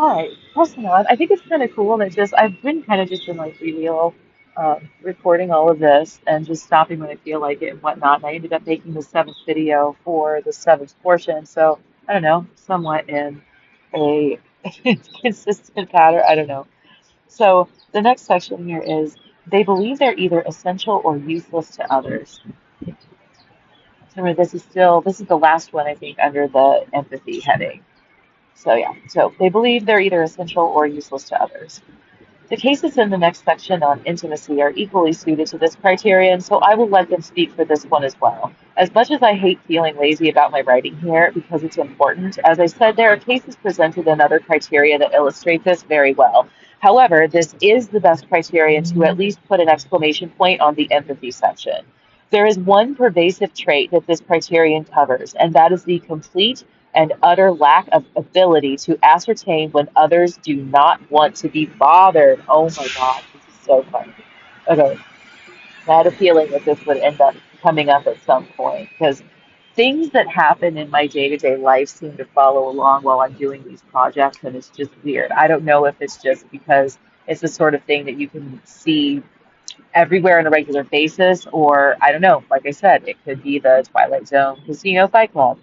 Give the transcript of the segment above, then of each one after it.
Hi, listen, I think it's kind of cool that just I've been kind of just in like freewheel, recording all of this and just stopping when I feel like it and whatnot. And I ended up making the seventh video for the seventh portion. So I don't know, somewhat in a consistent pattern. I don't know. So the next section here is they believe they're either essential or useless to others. Remember, this is the last one I think under the empathy heading. So yeah, so they believe they're either essential or useless to others. The cases in the next section on intimacy are equally suited to this criterion, so I will let them speak for this one as well. As much as I hate feeling lazy about my writing here because it's important, as I said, there are cases presented in other criteria that illustrate this very well. However, this is the best criterion to at least put an exclamation point on the empathy section. There is one pervasive trait that this criterion covers, and that is the complete and utter lack of ability to ascertain when others do not want to be bothered. Oh my God, this is so funny. Okay, I had a feeling that this would end up coming up at some point because things that happen in my day-to-day life seem to follow along while I'm doing these projects, and it's just weird. I don't know if it's just because it's the sort of thing that you can see everywhere on a regular basis, or I don't know. Like I said, it could be the Twilight Zone Casino Fight Club.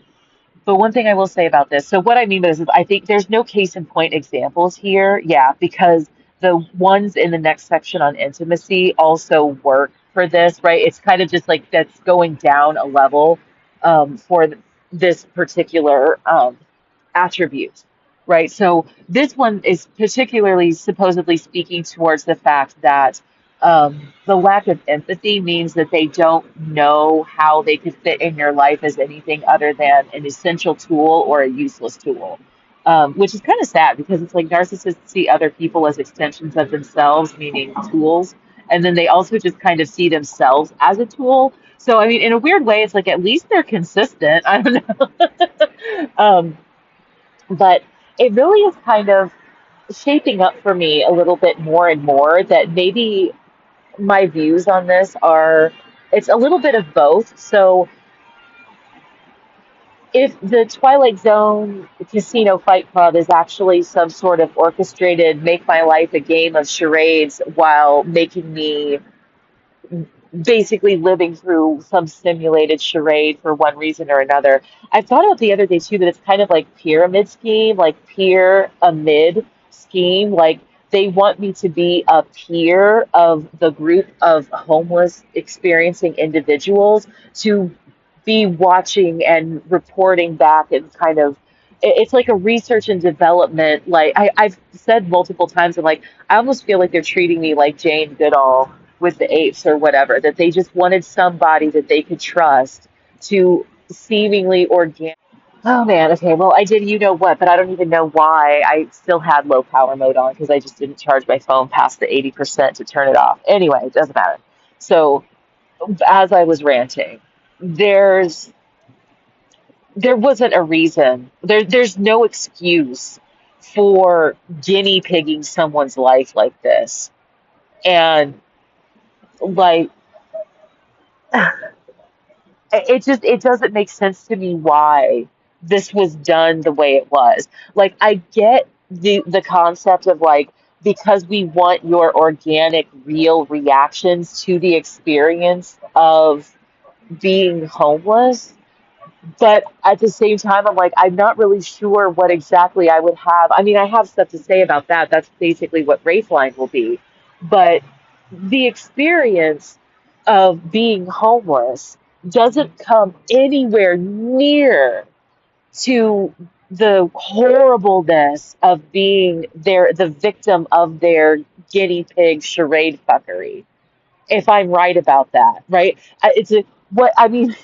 But one thing I will say about this, so what I mean by this is I think there's no case in point examples here. Yeah, because the ones in the next section on intimacy also work for this, right? It's kind of just like that's going down a level for this particular attribute, right? So this one is particularly supposedly speaking towards the fact that the lack of empathy means that they don't know how they could fit in your life as anything other than an essential tool or a useless tool. Which is kind of sad because it's like narcissists see other people as extensions of themselves, meaning tools, and then they also just kind of see themselves as a tool. So, I mean, in a weird way, it's like at least they're consistent. I don't know. um, but it really is kind of shaping up for me a little bit more and more that maybe my views on this are it's a little bit of both. So if the Twilight Zone Casino Fight Club is actually some sort of orchestrated make my life a game of charades while making me basically living through some simulated charade for one reason or another. I thought about the other day too that it's kind of like pyramid scheme, like peer amid scheme. Like they want me to be a peer of the group of homeless experiencing individuals to be watching and reporting back and kind of it's like a research and development like I've said multiple times I'm like I almost feel like they're treating me like Jane Goodall with the apes or whatever, that they just wanted somebody that they could trust to seemingly organic. Oh man, okay, well, I did you know what, but I don't even know why I still had low power mode on because I just didn't charge my phone past the 80% to turn it off. Anyway, it doesn't matter. So, as I was ranting, there's there wasn't a reason. There's no excuse for guinea pigging someone's life like this. And like it doesn't make sense to me why this was done the way it was. Like I get the concept of like because we want your organic real reactions to the experience of being homeless, but at the same time I'm like I'm not really sure what exactly I would have. I mean, I have stuff to say about that. That's basically what Raceline will be. But the experience of being homeless doesn't come anywhere near to the horribleness of being the victim of their guinea pig charade fuckery. If I'm right about that, right? It's a, what I mean.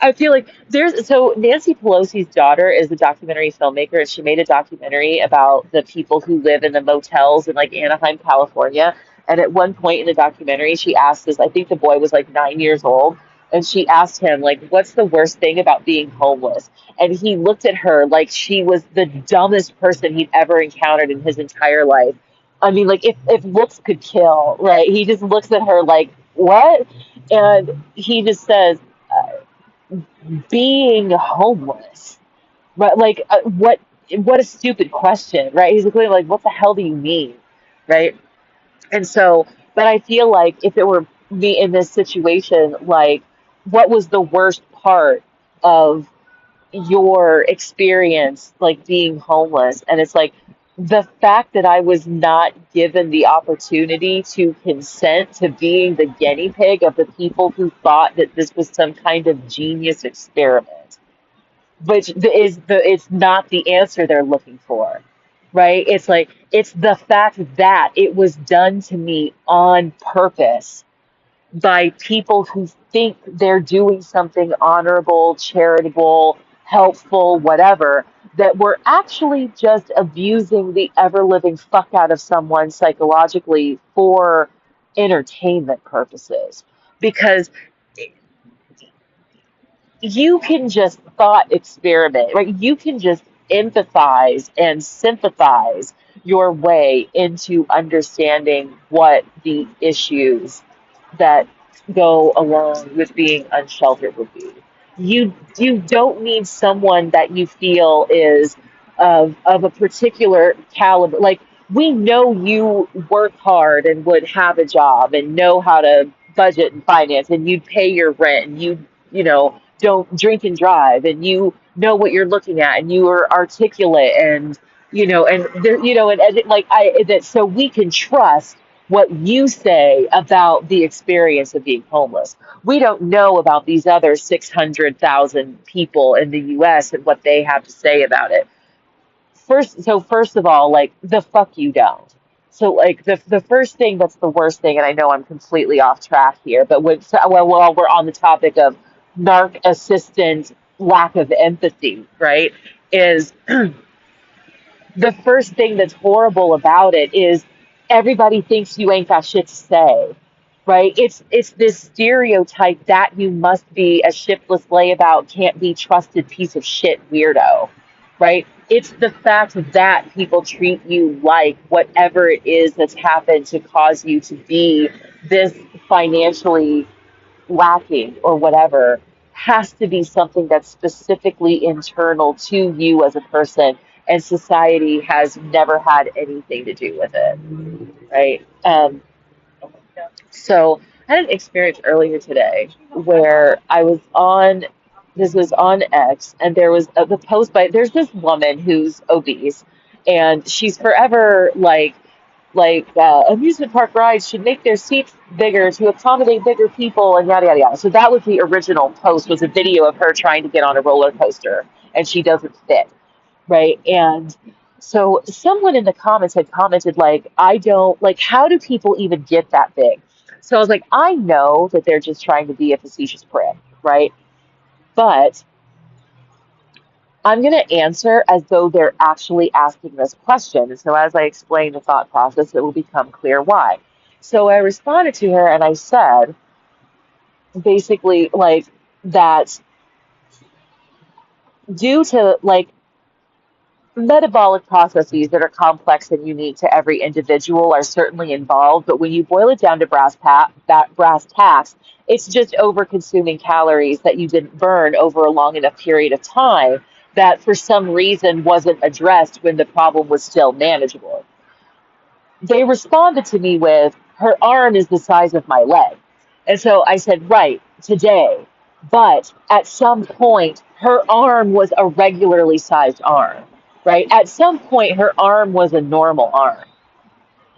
I feel like there's so Nancy Pelosi's daughter is a documentary filmmaker, and she made a documentary about the people who live in the motels in like Anaheim, California. And at one point in the documentary, she asked this, I think the boy was like 9 years old, and she asked him, like, what's the worst thing about being homeless? And he looked at her like she was the dumbest person he'd ever encountered in his entire life. I mean, like if looks could kill, right? He just looks at her like, what? And he just says, being homeless, right? Like, what? what a stupid question, right? He's like, what the hell do you mean, right? And so, but I feel like if it were me in this situation, like, what was the worst part of your experience, like being homeless? And it's like the fact that I was not given the opportunity to consent to being the guinea pig of the people who thought that this was some kind of genius experiment, which it's not the answer they're looking for, right? It's like it's the fact that it was done to me on purpose by people who think they're doing something honorable, charitable, helpful, whatever, that we're actually just abusing the ever living fuck out of someone psychologically for entertainment purposes. Because you can just thought experiment, right? You can just empathize and sympathize your way into understanding what the issues that go along with being unsheltered would be. You don't need someone that you feel is of a particular caliber. Like, we know you work hard and would have a job and know how to budget and finance, and you'd pay your rent, and you know, don't drink and drive, and you know what you're looking at, and you are articulate, and like I that, so we can trust what you say about the experience of being homeless. We don't know about these other 600,000 people in the US and what they have to say about it. First of all, like, the fuck you don't. So, like, the first thing that's the worst thing, and I know I'm completely off track here, but while we're on the topic of narc assistant lack of empathy, right, is the first thing that's horrible about it is everybody thinks you ain't got shit to say, right? It's this stereotype that you must be a shiftless layabout, can't be trusted piece of shit weirdo, right? It's the fact that people treat you like whatever it is that's happened to cause you to be this financially lacking or whatever has to be something that's specifically internal to you as a person, and society has never had anything to do with it, right? So I had an experience earlier today where I was on, this was on X, and there was the post by, there's this woman who's obese, and she's forever like amusement park rides should make their seats bigger to accommodate bigger people and yada yada yada. So that was the original post, was a video of her trying to get on a roller coaster and she doesn't fit, right? And so someone in the comments had commented, like, I don't, like, how do people even get that big? So I was like, I know that they're just trying to be a facetious prick, right? But I'm going to answer as though they're actually asking this question. And so as I explain the thought process, it will become clear why. So I responded to her and I said, basically, like, that due to, like, metabolic processes that are complex and unique to every individual are certainly involved, but when you boil it down to brass tacks, it's just over consuming calories that you didn't burn over a long enough period of time that for some reason wasn't addressed when the problem was still manageable. They responded to me with, her arm is the size of my leg. And so I said, right, today. But at some point, her arm was a regularly sized arm, right? At some point, her arm was a normal arm.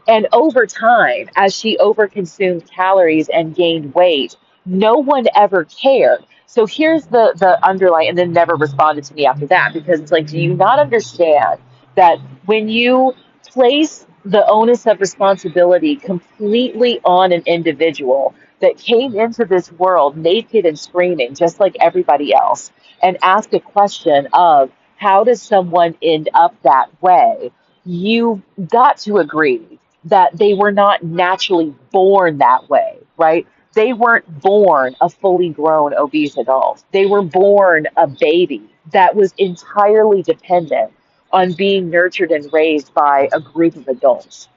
And over time, as she overconsumed calories and gained weight, no one ever cared. So here's the underlying, and then never responded to me after that, because it's like, do you not understand that when you place the onus of responsibility completely on an individual that came into this world naked and screaming, just like everybody else, and ask a question of how does someone end up that way, you've got to agree that they were not naturally born that way, right? They weren't born a fully grown obese adult. They were born a baby that was entirely dependent on being nurtured and raised by a group of adults,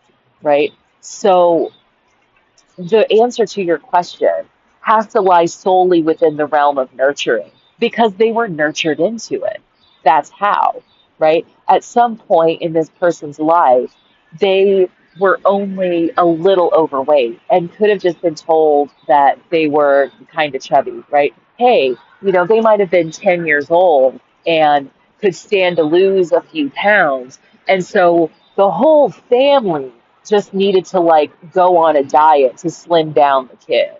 right? So the answer to your question has to lie solely within the realm of nurturing because they were nurtured into it. That's how. right? At some point in this person's life, they were only a little overweight and could have just been told that they were kind of chubby, right? Hey, they might have been 10 years old and could stand to lose a few pounds. And so the whole family just needed to like go on a diet to slim down the kid.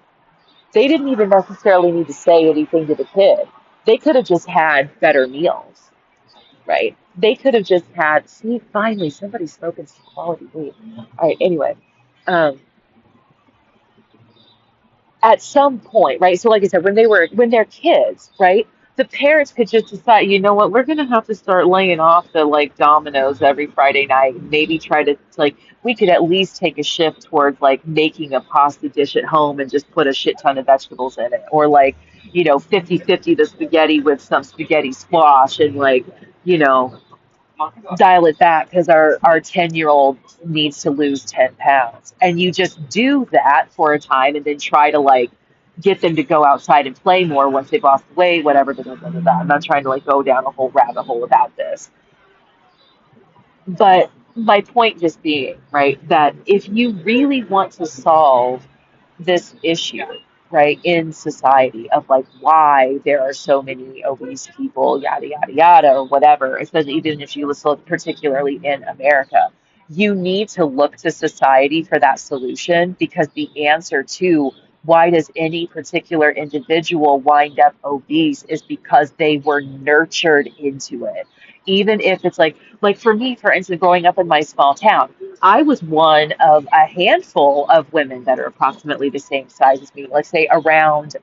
They didn't even necessarily need to say anything to the kid. They could have just had better meals, right? They could have just had, see, finally, somebody's smoking some quality weed. All right, anyway. Um, at some point, right? So like I said, when they're kids, right? The parents could just decide, you know what, we're gonna have to start laying off the like Domino's every Friday night and maybe try to like we could at least take a shift towards like making a pasta dish at home and just put a shit ton of vegetables in it. Or like, 50-50 the spaghetti with some spaghetti squash and like, you know, dial it back because our 10-year-old needs to lose 10 pounds. And you just do that for a time and then try to like get them to go outside and play more once they've lost weight, whatever. Blah, blah, blah, blah, blah. I'm not trying to like go down a whole rabbit hole about this. But my point just being, right, that if you really want to solve this issue, right, in society of like why there are so many obese people, yada, yada, yada, or whatever, especially even if you look particularly in America, you need to look to society for that solution because the answer to why does any particular individual wind up obese is because they were nurtured into it. Even if it's like for me, for instance, growing up in my small town, I was one of a handful of women that are approximately the same size as me. Let's say around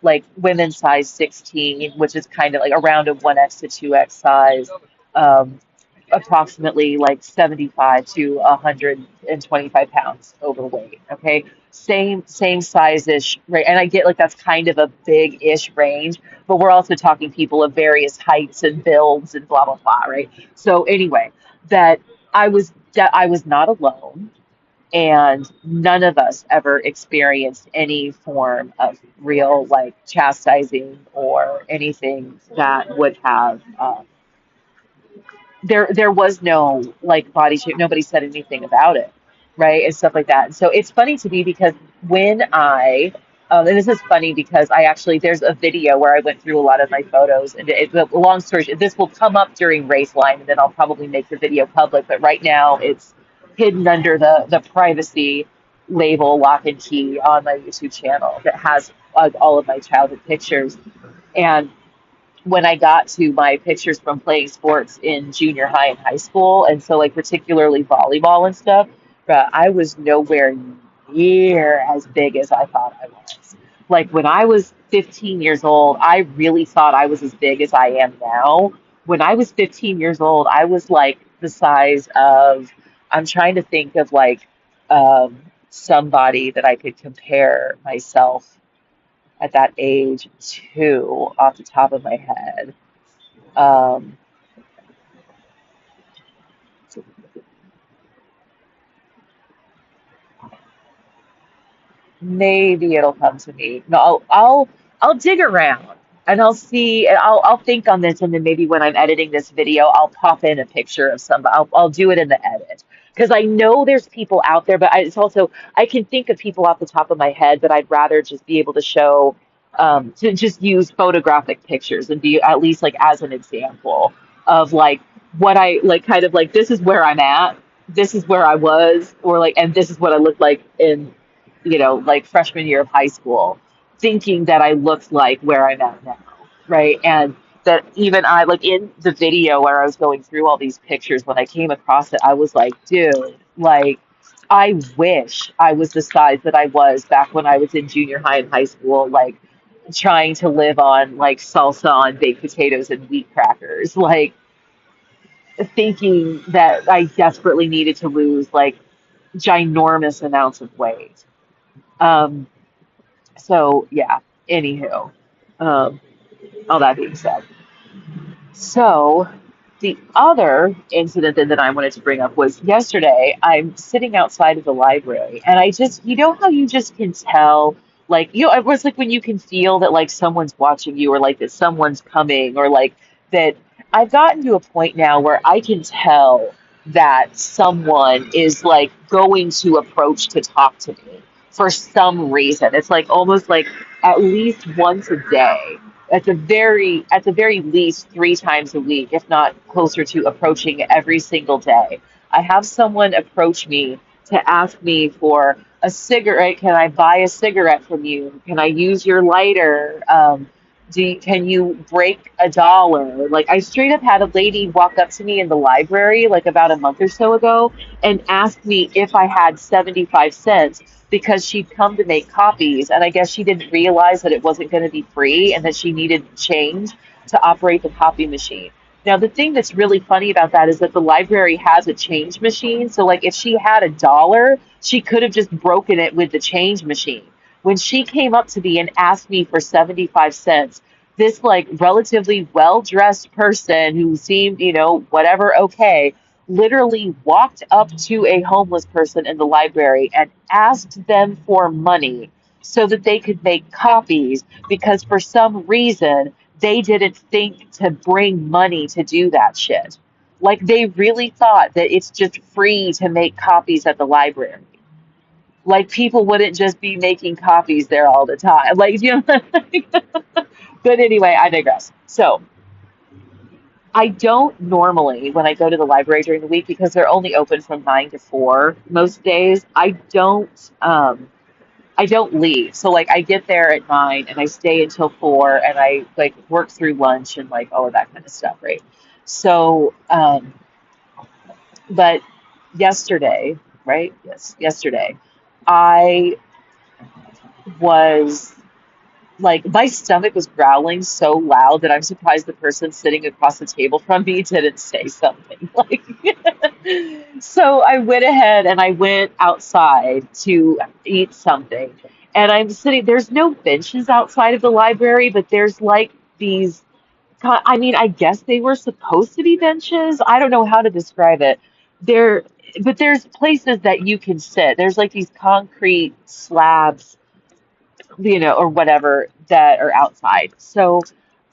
like women size 16, which is kind of like around a 1X to 2X size, um, approximately like 75 to 125 pounds overweight. Okay. Same size-ish, right? And I get like that's kind of a big-ish range, but we're also talking people of various heights and builds and blah blah blah, right? So anyway, that I was not alone, and none of us ever experienced any form of real like chastising or anything that would have there was no like body shape. Nobody said anything about it, right? And stuff like that. And so it's funny to me because when and this is funny because I actually there's a video where I went through a lot of my photos, and long story short, this will come up during race line, and then I'll probably make the video public. But right now it's hidden under the privacy label lock and key on my YouTube channel that has all of my childhood pictures. And when I got to my pictures from playing sports in junior high and high school, and so like particularly volleyball and stuff, but I was nowhere near as big as I thought I was. Like when I was 15 years old, I really thought I was as big as I am now. When I was 15 years old, I was like the size of, I'm trying to think of like somebody that I could compare myself at that age to off the top of my head. Um, Maybe it'll come to me. No, I'll dig around and I'll see and I'll think on this, and then maybe when I'm editing this video, I'll pop in a picture of somebody. I'll do it in the edit because I know there's people out there, but it's also I can think of people off the top of my head, but I'd rather just be able to show to just use photographic pictures and be at least like as an example of like what I like kind of like this is where I'm at, this is where I was, or like and this is what I look like in like freshman year of high school, thinking that I looked like where I'm at now, right? And that even I, like in the video where I was going through all these pictures, when I came across it, I was like, dude, like, I wish I was the size that I was back when I was in junior high and high school, like trying to live on like salsa on baked potatoes and wheat crackers, like thinking that I desperately needed to lose like ginormous amounts of weight. Um, So yeah, anywho, um, all that being said. So the other incident that I wanted to bring up was yesterday. I'm sitting outside of the library, and I just, how you just can tell, like, it was like when you can feel that like someone's watching you, or like that someone's coming, or like that. I've gotten to a point now where I can tell that someone is like going to approach to talk to me for some reason. It's like almost like at least once a day, at the very least 3 times a week, if not closer to approaching every single day. I have someone approach me to ask me for a cigarette. Can I buy a cigarette from you? Can I use your lighter? Can you break $1? Like I straight up had a lady walk up to me in the library like about a month or so ago and ask me if I had 75 cents because she'd come to make copies and I guess she didn't realize that it wasn't going to be free and that she needed change to operate the copy machine. Now the thing that's really funny about that is that the library has a change machine. So like if she had $1, she could have just broken it with the change machine. When she came up to me and asked me for 75 cents, this like relatively well-dressed person who seemed, whatever, okay, literally walked up to a homeless person in the library and asked them for money so that they could make copies because for some reason they didn't think to bring money to do that shit. Like they really thought that it's just free to make copies at the library. Like people wouldn't just be making copies there all the time. Like, but anyway, I digress. So I don't normally, when I go to the library during the week, because they're only open from 9 to 4 most days, I don't leave. So like I get there at 9 and I stay until 4 and I like work through lunch and like all of that kind of stuff, right? So, but yesterday, right? Yes, yesterday, I was like my stomach was growling so loud that I'm surprised the person sitting across the table from me didn't say something. Like, so I went ahead and I went outside to eat something. And I'm sitting, there's no benches outside of the library, but there's like these, I mean, I guess they were supposed to be benches. I don't know how to describe it. There, but there's places that you can sit. There's like these concrete slabs or whatever that are outside. So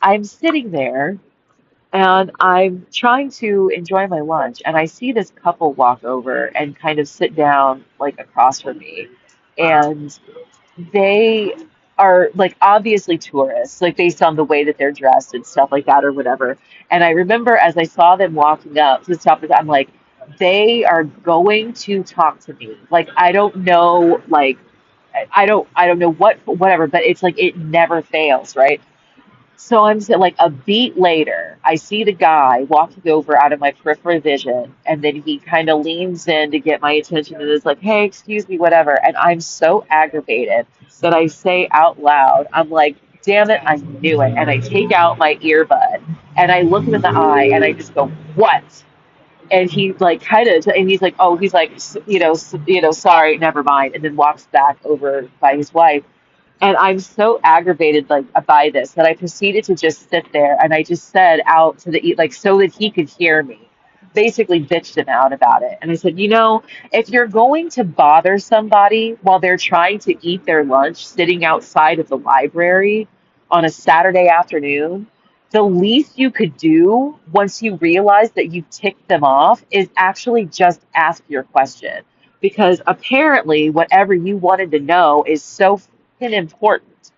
I'm sitting there and I'm trying to enjoy my lunch, and I see this couple walk over and kind of sit down like across from me. And they are like obviously tourists, like based on the way that they're dressed and stuff like that or whatever. And I remember as I saw them walking up to the top of I'm like, they are going to talk to me. Like I don't know, like I don't know whatever, but it's like it never fails, right? So like a beat later, I see the guy walking over out of my peripheral vision, and then he kind of leans in to get my attention and is like, "Hey, excuse me, whatever." And I'm so aggravated that I say out loud, "I'm like, damn it, I knew it." And I take out my earbud and I look him in the eye and I just go, "What?" And he like kind of, and he's like, "Oh," he's like, "Sorry, never mind," and then walks back over by his wife. And I'm so aggravated like by this that I proceeded to just sit there and I just said out to the like so that he could hear me. Basically bitched him out about it. And I said, if you're going to bother somebody while they're trying to eat their lunch sitting outside of the library on a Saturday afternoon, the least you could do once you realize that you ticked them off is actually just ask your question. Because apparently whatever you wanted to know is so important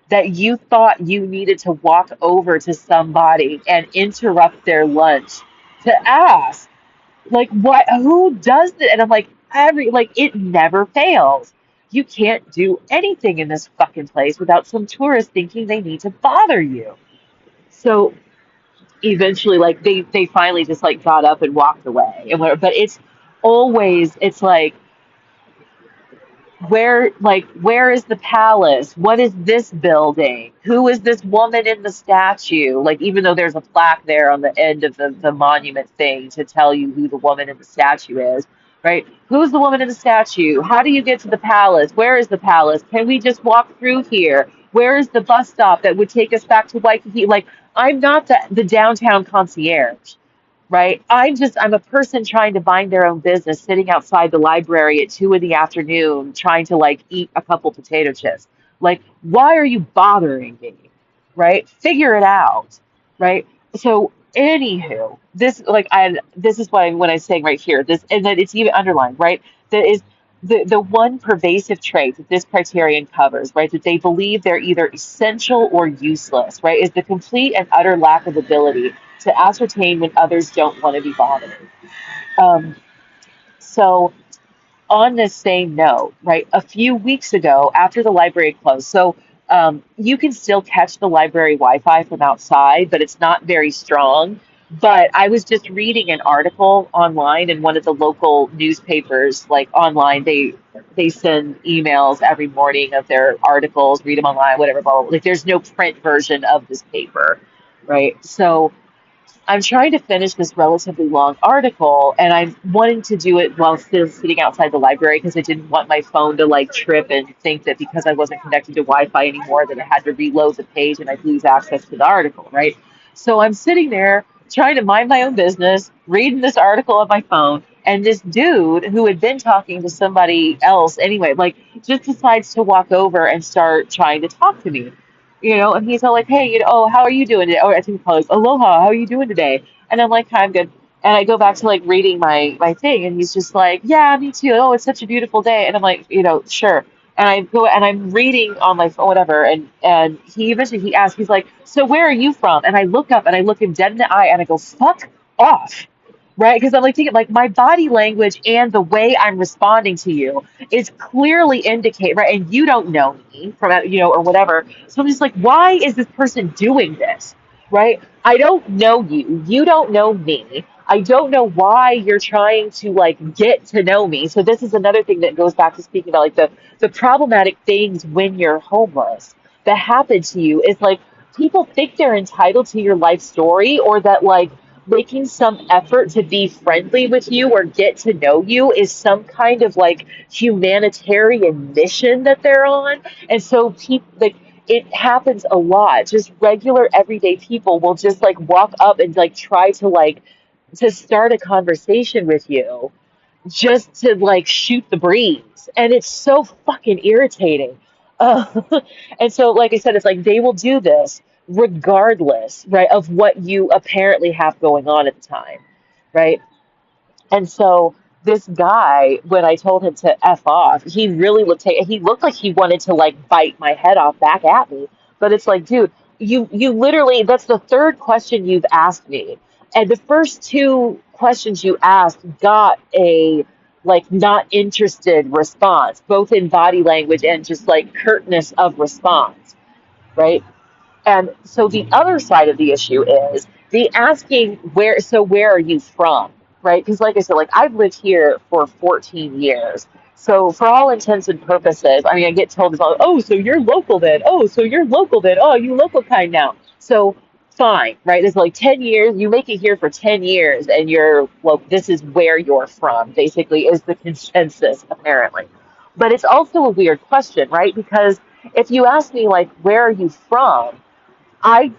that you thought you needed to walk over to somebody and interrupt their lunch to ask, like, what, who does it? And I'm like, it never fails. You can't do anything in this fucking place without some tourist thinking they need to bother you. So eventually, like, they finally just like got up and walked away and whatever. But it's like, where is the palace? What is this building? Who is this woman in the statue? Like even though there's a plaque there on the end of the monument thing to tell you who the woman in the statue is, right? Who's the woman in the statue? How do you get to the palace? Where is the palace? Can we just walk through here? Where is the bus stop that would take us back to Waikiki? Like I'm not the downtown concierge, right? I'm a person trying to mind their own business, sitting outside the library at 2 in the afternoon, trying to like eat a couple potato chips. Like, why are you bothering me? Right? Figure it out. Right? So Anywho, this like I this is what I'm saying right here. This and that it's even underlined, right? That is the one pervasive trait that this criterion covers, right? That they believe they're either essential or useless, right? Is the complete and utter lack of ability to ascertain when others don't want to be bothered. Um, so on this same note, right, a few weeks ago after the library closed, so you can still catch the library Wi-Fi from outside, but it's not very strong. But I was just reading an article online in one of the local newspapers, like online. They send emails every morning of their articles, read them online, whatever. Blah, blah, blah. Like there's no print version of this paper, right? So I'm trying to finish this relatively long article, and I'm wanting to do it while still sitting outside the library because I didn't want my phone to like trip and think that because I wasn't connected to Wi-Fi anymore that I had to reload the page and I'd lose access to the article, right? So I'm sitting there trying to mind my own business, reading this article on my phone, and this dude who had been talking to somebody else anyway, like just decides to walk over and start trying to talk to me, and he's all like, hey, oh, how are you doing today? Oh, I think probably, aloha, how are you doing today? And I'm like, hi, I'm good. And I go back to like reading my thing, and he's just like, yeah, me too. Oh, it's such a beautiful day. And I'm like, sure. And I go and I'm reading on my phone, whatever. And he eventually he asks, he's like, so where are you from? And I look up and I look him dead in the eye and I go, fuck off. Right? Because I'm like thinking like my body language and the way I'm responding to you is clearly indicate, right? And you don't know me from, or whatever. So I'm just like, why is this person doing this? Right? I don't know you. You don't know me. I don't know why you're trying to like get to know me. So this is another thing that goes back to speaking about like the problematic things when you're homeless that happen to you is like people think they're entitled to your life story or that like making some effort to be friendly with you or get to know you is some kind of like humanitarian mission that they're on. And so people like it happens a lot. Just regular everyday people will just like walk up and like try to like to start a conversation with you just to like shoot the breeze. And it's so fucking irritating. Uh, and so, like I said, it's like they will do this regardless, right, of what you apparently have going on at the time, right? And so this guy, when I told him to F off, he really he looked like he wanted to like bite my head off back at me. But it's like, dude, you literally that's the third question you've asked me. And the first two questions you asked got a like not interested response, both in body language and just like curtness of response, right? And so the other side of the issue is the asking where are you from? Right? Because like I said, like I've lived here for 14 years. So for all intents and purposes, I mean I get told this all, oh, so you're local then. Oh, so you're local then. Oh, you local kind now. So fine, right? It's like 10 years, you make it here for 10 years and you're well, this is where you're from, basically, is the consensus apparently. But it's also a weird question, right? Because if you ask me like where are you from? I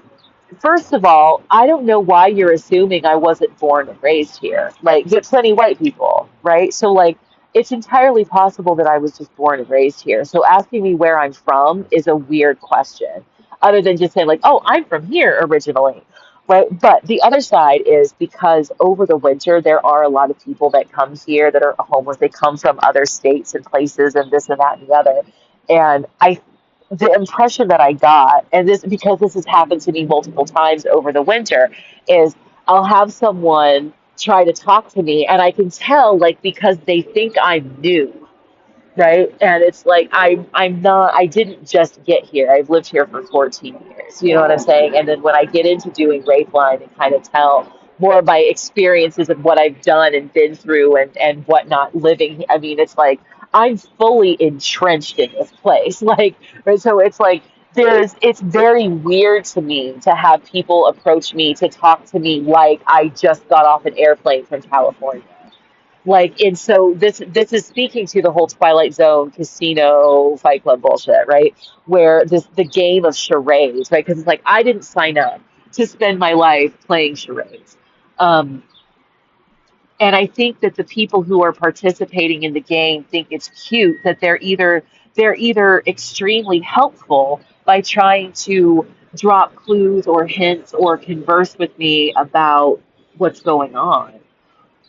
First of all, I don't know why you're assuming I wasn't born and raised here. Like, get plenty white people, right? So, like, it's entirely possible that I was just born and raised here. So, asking me where I'm from is a weird question, other than just saying, like, oh, I'm from here originally, right? But the other side is because over the winter, there are a lot of people that come here that are homeless. They come from other states and places and this and that and the other. And the impression that I got, and this because this has happened to me multiple times over the winter, is I'll have someone try to talk to me, and I can tell like because they think I'm new, right? And it's like I'm not. I didn't just get here. I've lived here for 14 years. You know what I'm saying? And then when I get into doing Rapeline and kind of tell more of my experiences of what I've done and been through and whatnot living. I mean, it's like I'm fully entrenched in this place. Like, right, so it's like it's very weird to me to have people approach me to talk to me like I just got off an airplane from California. Like, and so this is speaking to the whole Twilight Zone casino Fight Club bullshit, right? Where the game of charades, right? Because it's like I didn't sign up to spend my life playing charades. Um, and I think that the people who are participating in the game think it's cute that they're either extremely helpful by trying to drop clues or hints or converse with me about what's going on.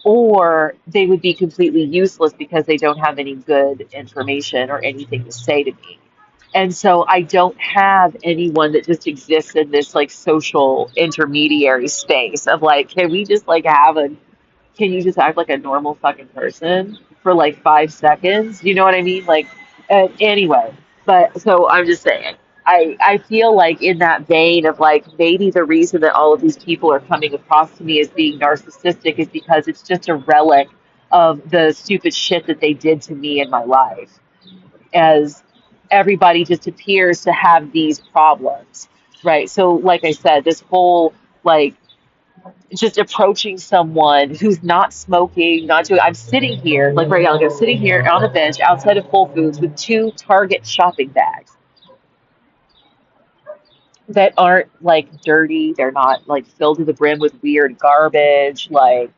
Or they would be completely useless because they don't have any good information or anything to say to me. And so I don't have anyone that just exists in this like social intermediary space of like, can we just like have a can you just act like a normal fucking person for like 5 seconds? You know what I mean? Like, anyway, but so I'm just saying, I feel like in that vein of like maybe the reason that all of these people are coming across to me as being narcissistic is because it's just a relic of the stupid shit that they did to me in my life, as everybody just appears to have these problems, right? So, like I said, this whole like just approaching someone who's not smoking, not doing. I'm sitting here, like right now, like I'm sitting here on a bench outside of Whole Foods with two Target shopping bags that aren't like dirty. They're not like filled to the brim with weird garbage. Like,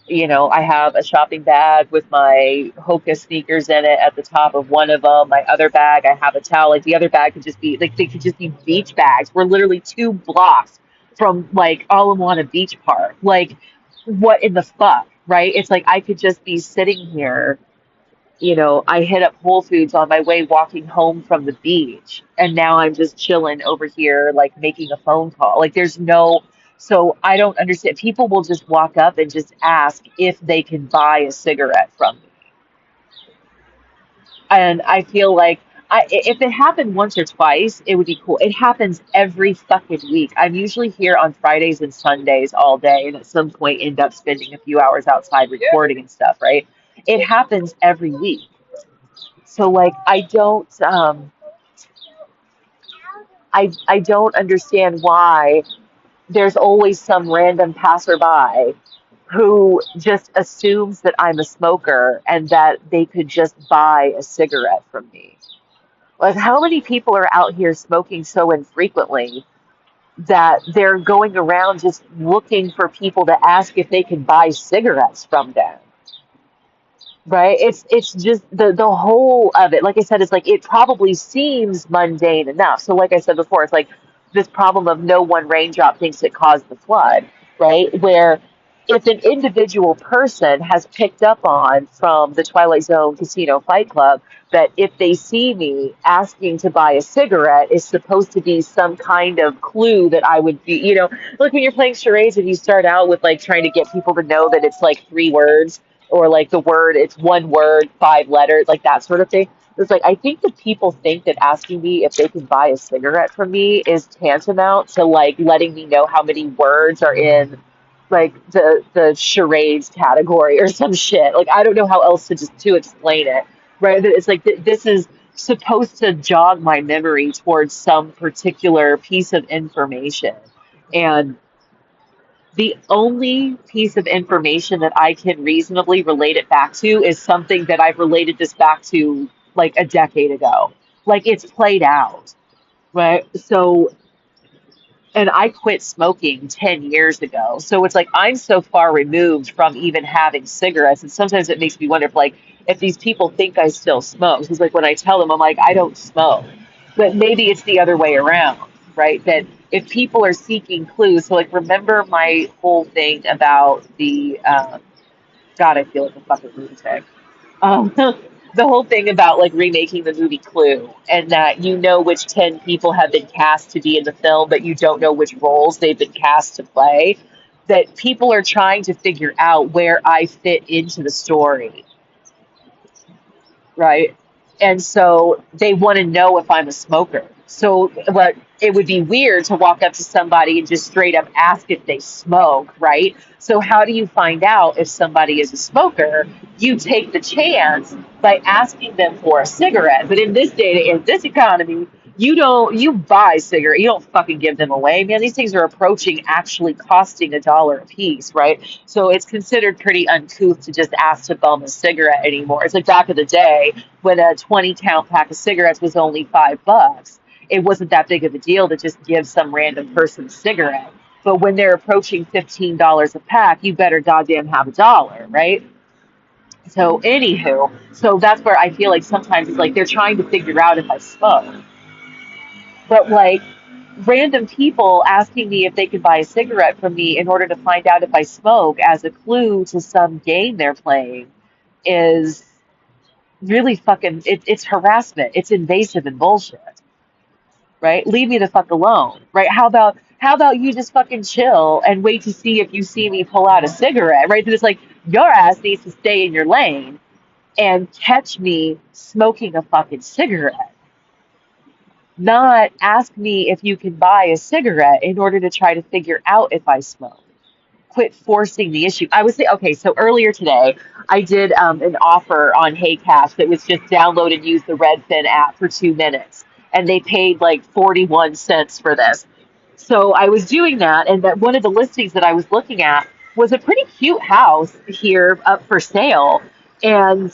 I have a shopping bag with my Hoka sneakers in it at the top of one of them. My other bag, I have a towel. Like the other bag could just be like they could just be beach bags. We're literally 2 blocks from like Ala Beach Park. Like, what in the fuck, right? It's like I could just be sitting here. I hit up Whole Foods on my way walking home from the beach, and now I'm just chilling over here, like making a phone call. Like, there's no, so I don't understand. People will just walk up and just ask if they can buy a cigarette from me. And I feel like if it happened once or twice, it would be cool. It happens every fucking week. I'm usually here on Fridays and Sundays all day, and at some point end up spending a few hours outside recording and stuff, right? It happens every week. So like I don't understand why there's always some random passerby who just assumes that I'm a smoker and that they could just buy a cigarette from me. Like, how many people are out here smoking so infrequently that they're going around just looking for people to ask if they can buy cigarettes from them? Right? It's just the whole of it. Like I said, it's like it probably seems mundane enough. So like I said before, it's like this problem of no one raindrop thinks it caused the flood, right? Where if an individual person has picked up on from the Twilight Zone Casino Fight Club that if they see me asking to buy a cigarette is supposed to be some kind of clue that I would be, like when you're playing charades and you start out with like trying to get people to know that it's like 3 words or like the word, it's 1 word, 5 letters, like that sort of thing. It's like I think that people think that asking me if they can buy a cigarette from me is tantamount to like letting me know how many words are in like the charades category or some shit. Like I don't know how else to just to explain it. Right? That it's like this is supposed to jog my memory towards some particular piece of information. And the only piece of information that I can reasonably relate it back to is something that I've related this back to like a decade ago. Like it's played out, right? So, and I quit smoking 10 years ago. So it's like I'm so far removed from even having cigarettes. And sometimes it makes me wonder if these people think I still smoke. Because like when I tell them, I'm like, I don't smoke. But maybe it's the other way around, right? That if people are seeking clues, so like remember my whole thing about the God, I feel like a fucking lunatic. The whole thing about like remaking the movie Clue, and that you know which 10 people have been cast to be in the film, but you don't know which roles they've been cast to play. That people are trying to figure out where I fit into the story, right? And so they want to know if I'm a smoker. So what it would be weird to walk up to somebody and just straight up ask if they smoke, right? So how do you find out if somebody is a smoker? You take the chance by asking them for a cigarette. But in this day, in this economy, you buy cigarette. You don't fucking give them away, man. These things are approaching actually costing $1 a piece, right? So it's considered pretty uncouth to just ask to bum a cigarette anymore. It's like back in the day when a 20 count pack of cigarettes was only $5. It wasn't that big of a deal to just give some random person a cigarette. But when they're approaching $15 a pack, you better goddamn have $1, right? So anywho, so that's where I feel like sometimes it's like they're trying to figure out if I smoke. But like random people asking me if they could buy a cigarette from me in order to find out if I smoke as a clue to some game they're playing is really fucking, it's harassment. It's invasive and bullshit, right? Leave me the fuck alone, right? How about you just fucking chill and wait to see if you see me pull out a cigarette, right? So it's like your ass needs to stay in your lane and catch me smoking a fucking cigarette, not ask me if you can buy a cigarette in order to try to figure out if I smoke. Quit forcing the issue. I was saying, okay, so earlier today, I did an offer on Hey Cash that was just download and use the Redfin app for 2 minutes. And they paid like 41 cents for this. So I was doing that, and that one of the listings that I was looking at was a pretty cute house here up for sale. And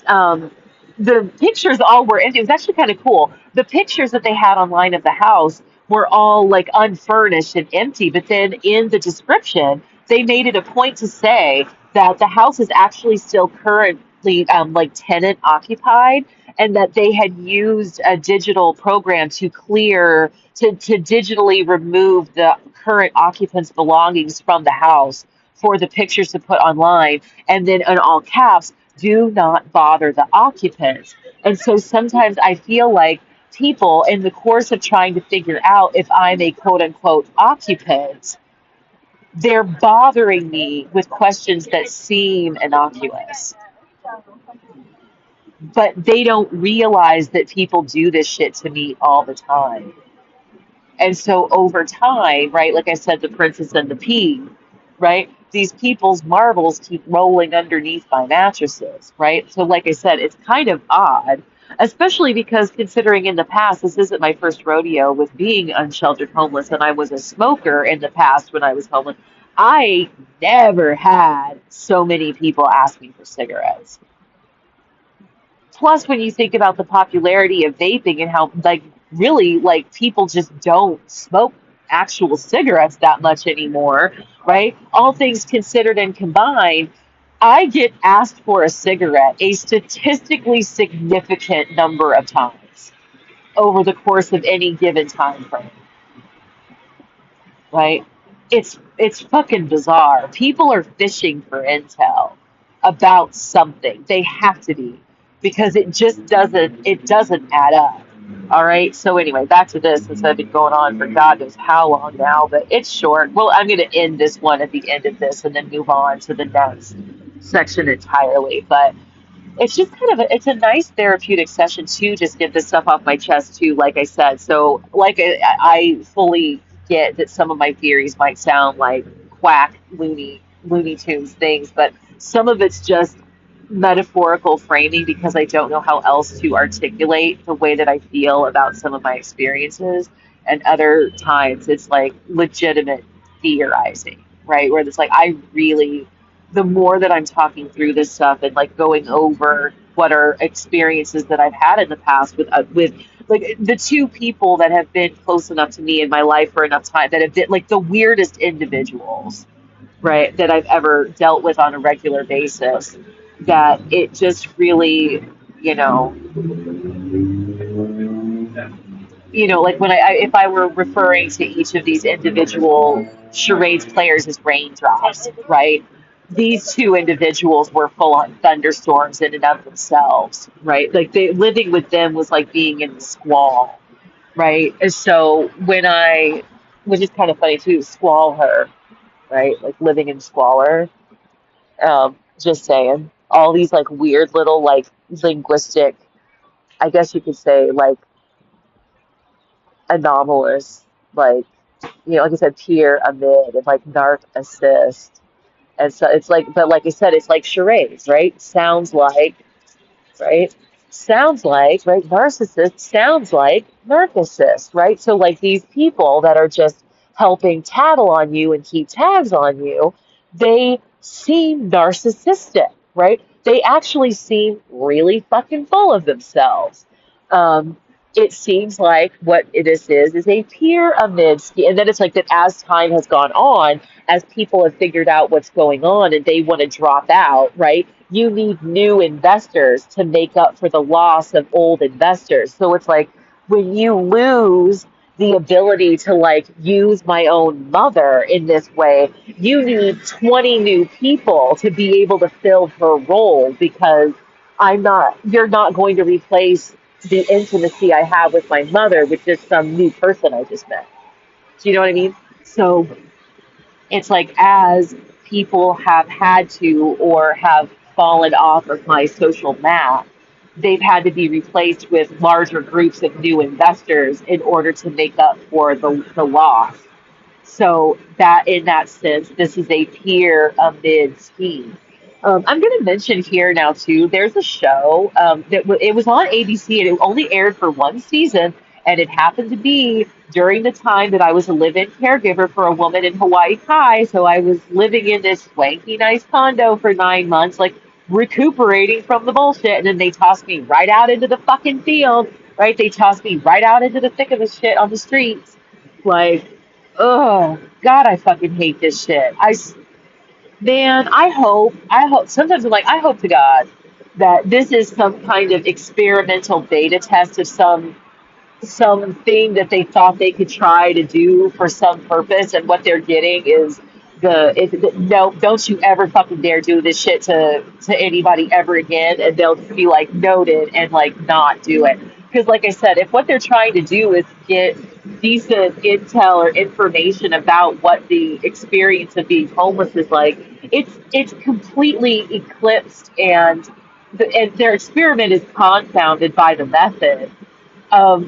the pictures all were, and it was actually kind of cool. The pictures that they had online of the house were all like unfurnished and empty, but then in the description, they made it a point to say that the house is actually still currently like tenant occupied, and that they had used a digital program to clear to digitally remove the current occupants' belongings from the house for the pictures to put online, and then in all caps, do not bother the occupants. And so sometimes I feel like people, in the course of trying to figure out if I'm a quote unquote occupant, they're bothering me with questions that seem innocuous, but they don't realize that people do this shit to me all the time. And so over time, right, like I said, the princess and the pea, right? These people's marbles keep rolling underneath my mattresses, right? So like I said, it's kind of odd, especially because considering in the past, this isn't my first rodeo with being unsheltered homeless, and I was a smoker in the past when I was homeless. I never had so many people ask me for cigarettes. Plus, when you think about the popularity of vaping and how, like, really, like, people just don't smoke actual cigarettes that much anymore, right? All things considered and combined, I get asked for a cigarette a statistically significant number of times over the course of any given time frame, right? It's fucking bizarre. People are fishing for intel about something. They have to be because it doesn't add up. All right. So anyway, back to this since I've been going on for God knows how long now, but it's short. Well, I'm going to end this one at the end of this and then move on to the next section entirely. But it's just kind of it's a nice therapeutic session to just get this stuff off my chest too, like I said. So like I fully get that some of my theories might sound like quack Looney Tunes things, but some of it's just metaphorical framing because I don't know how else to articulate the way that I feel about some of my experiences. And other times it's like legitimate theorizing, right? Where it's like I really, the more that I'm talking through this stuff and like going over what are experiences that I've had in the past with like the two people that have been close enough to me in my life for enough time that have been like the weirdest individuals, right, that I've ever dealt with on a regular basis, that it just really, you know, like when if I were referring to each of these individual charades players as raindrops, right? These two individuals were full on thunderstorms in and of themselves, right? Like living with them was like being in the squall, right? And so which is kind of funny too, squall her, right? Like living in squalor. Just saying, all these like weird little like linguistic, I guess you could say like anomalous, like like I said, peer, amid, and like narc assist. And so it's like, but like I said, it's like charades, right? Sounds like, right? Sounds like, right? Narcissist sounds like narcissist, right? So like these people that are just helping tattle on you and keep tabs on you, they seem narcissistic, right? They actually seem really fucking full of themselves. Um, it seems like what this is a peer amidst, and then it's like that as time has gone on, as people have figured out what's going on and they want to drop out, right? You need new investors to make up for the loss of old investors. So it's like when you lose the ability to like use my own mother in this way. You need 20 new people to be able to fill her role because you're not going to replace the intimacy I have with my mother with just some new person I just met. Do you know what I mean? So it's like as people have had to or have fallen off of my social map, they've had to be replaced with larger groups of new investors in order to make up for the loss. So that in that sense, this is a peer amid scheme. I'm going to mention here now too. There's a show it was on ABC and it only aired for one season, and it happened to be during the time that I was a live-in caregiver for a woman in Hawaii Kai. So I was living in this swanky, nice condo for 9 months, like recuperating from the bullshit, and then they tossed me right out into the fucking field. Right? They tossed me right out into the thick of the shit on the streets, like. Oh God, I fucking hate this shit. Man, I hope. Sometimes I'm like, I hope to God that this is some kind of experimental beta test of something that they thought they could try to do for some purpose, and what they're getting is no, don't you ever fucking dare do this shit to anybody ever again, and they'll just be like noted and like not do it. Because like I said, if what they're trying to do is get decent intel or information about what the experience of being homeless is like, it's completely eclipsed, and their experiment is confounded by the method.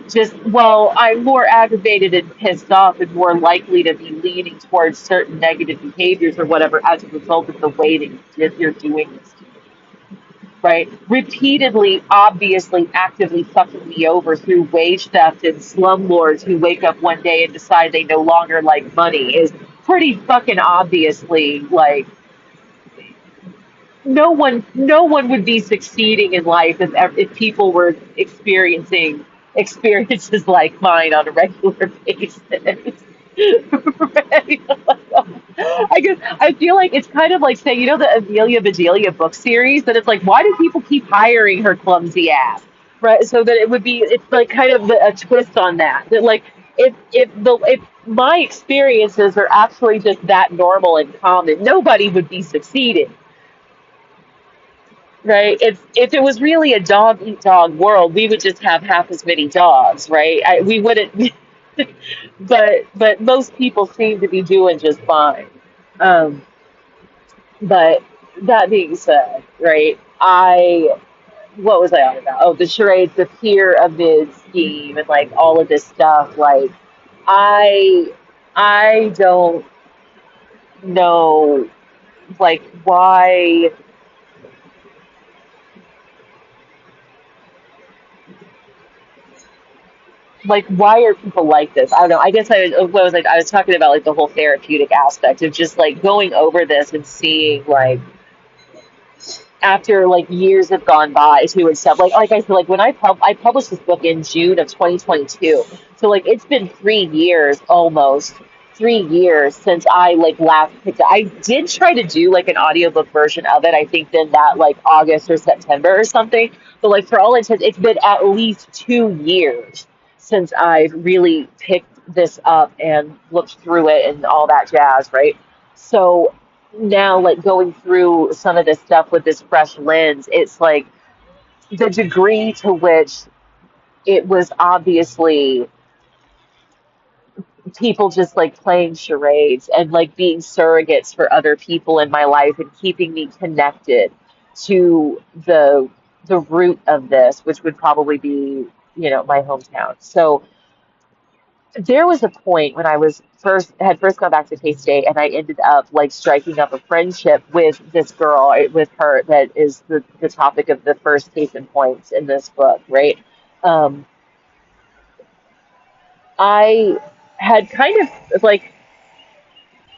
Just, well, I'm more aggravated and pissed off and more likely to be leaning towards certain negative behaviors or whatever as a result of the way that you're doing this to me, right? Repeatedly, obviously, actively fucking me over through wage theft and slumlords who wake up one day and decide they no longer like money is pretty fucking obviously like no one would be succeeding in life if people were experiencing experiences like mine on a regular basis. Right? I feel like it's kind of like saying, the Amelia Bedelia book series, that it's like, why do people keep hiring her clumsy ass? Right? So that it's like kind of a twist on that. That like if my experiences are actually just that normal and common, nobody would be succeeding. Right? If it was really a dog eat dog world, we would just have half as many dogs, right? We wouldn't, but most people seem to be doing just fine. Um, but that being said, right? What was I on about? Oh, the charades, the pyramid scheme, and like all of this stuff. Like, I, I don't know, like why are people like this? I don't know. I guess I was talking about like the whole therapeutic aspect of just like going over this and seeing like after like years have gone by too and stuff. Like I said, like when I published this book in June of 2022, so like it's been 3 years almost. 3 years since I like last picked it. I did try to do like an audiobook version of it. I think then that like August or September or something. But like for all intents, it's been at least 2 years since I've really picked this up and looked through it and all that jazz, right? So now like going through some of this stuff with this fresh lens, it's like the degree to which it was obviously people just like playing charades and like being surrogates for other people in my life and keeping me connected to the root of this, which would probably be, my hometown. So there was a point when I was first gone back to K State, and I ended up like striking up a friendship with this girl, with her, that is the topic of the first case in points in this book, right? Um, I had kind of like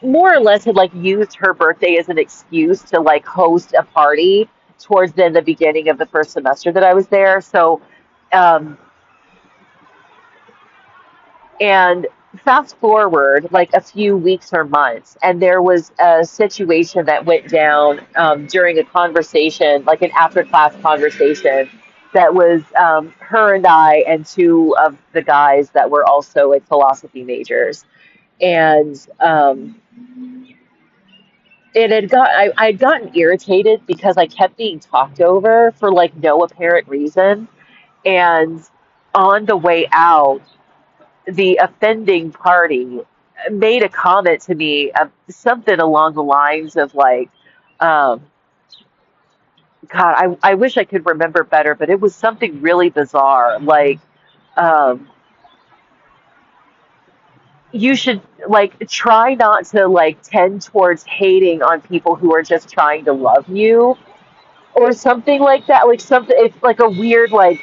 more or less had like used her birthday as an excuse to like host a party towards then the beginning of the first semester that I was there. So um, and fast forward like a few weeks or months, and there was a situation that went down during a conversation, like an after class conversation. that was her and I and two of the guys that were also like philosophy majors. And it had got I'd gotten irritated because I kept being talked over for like no apparent reason. And on the way out, the offending party made a comment to me, something along the lines of like, um, God, I wish I could remember better, but it was something really bizarre. Like, um, you should like try not to like tend towards hating on people who are just trying to love you or something like that. Like something, it's like a weird like.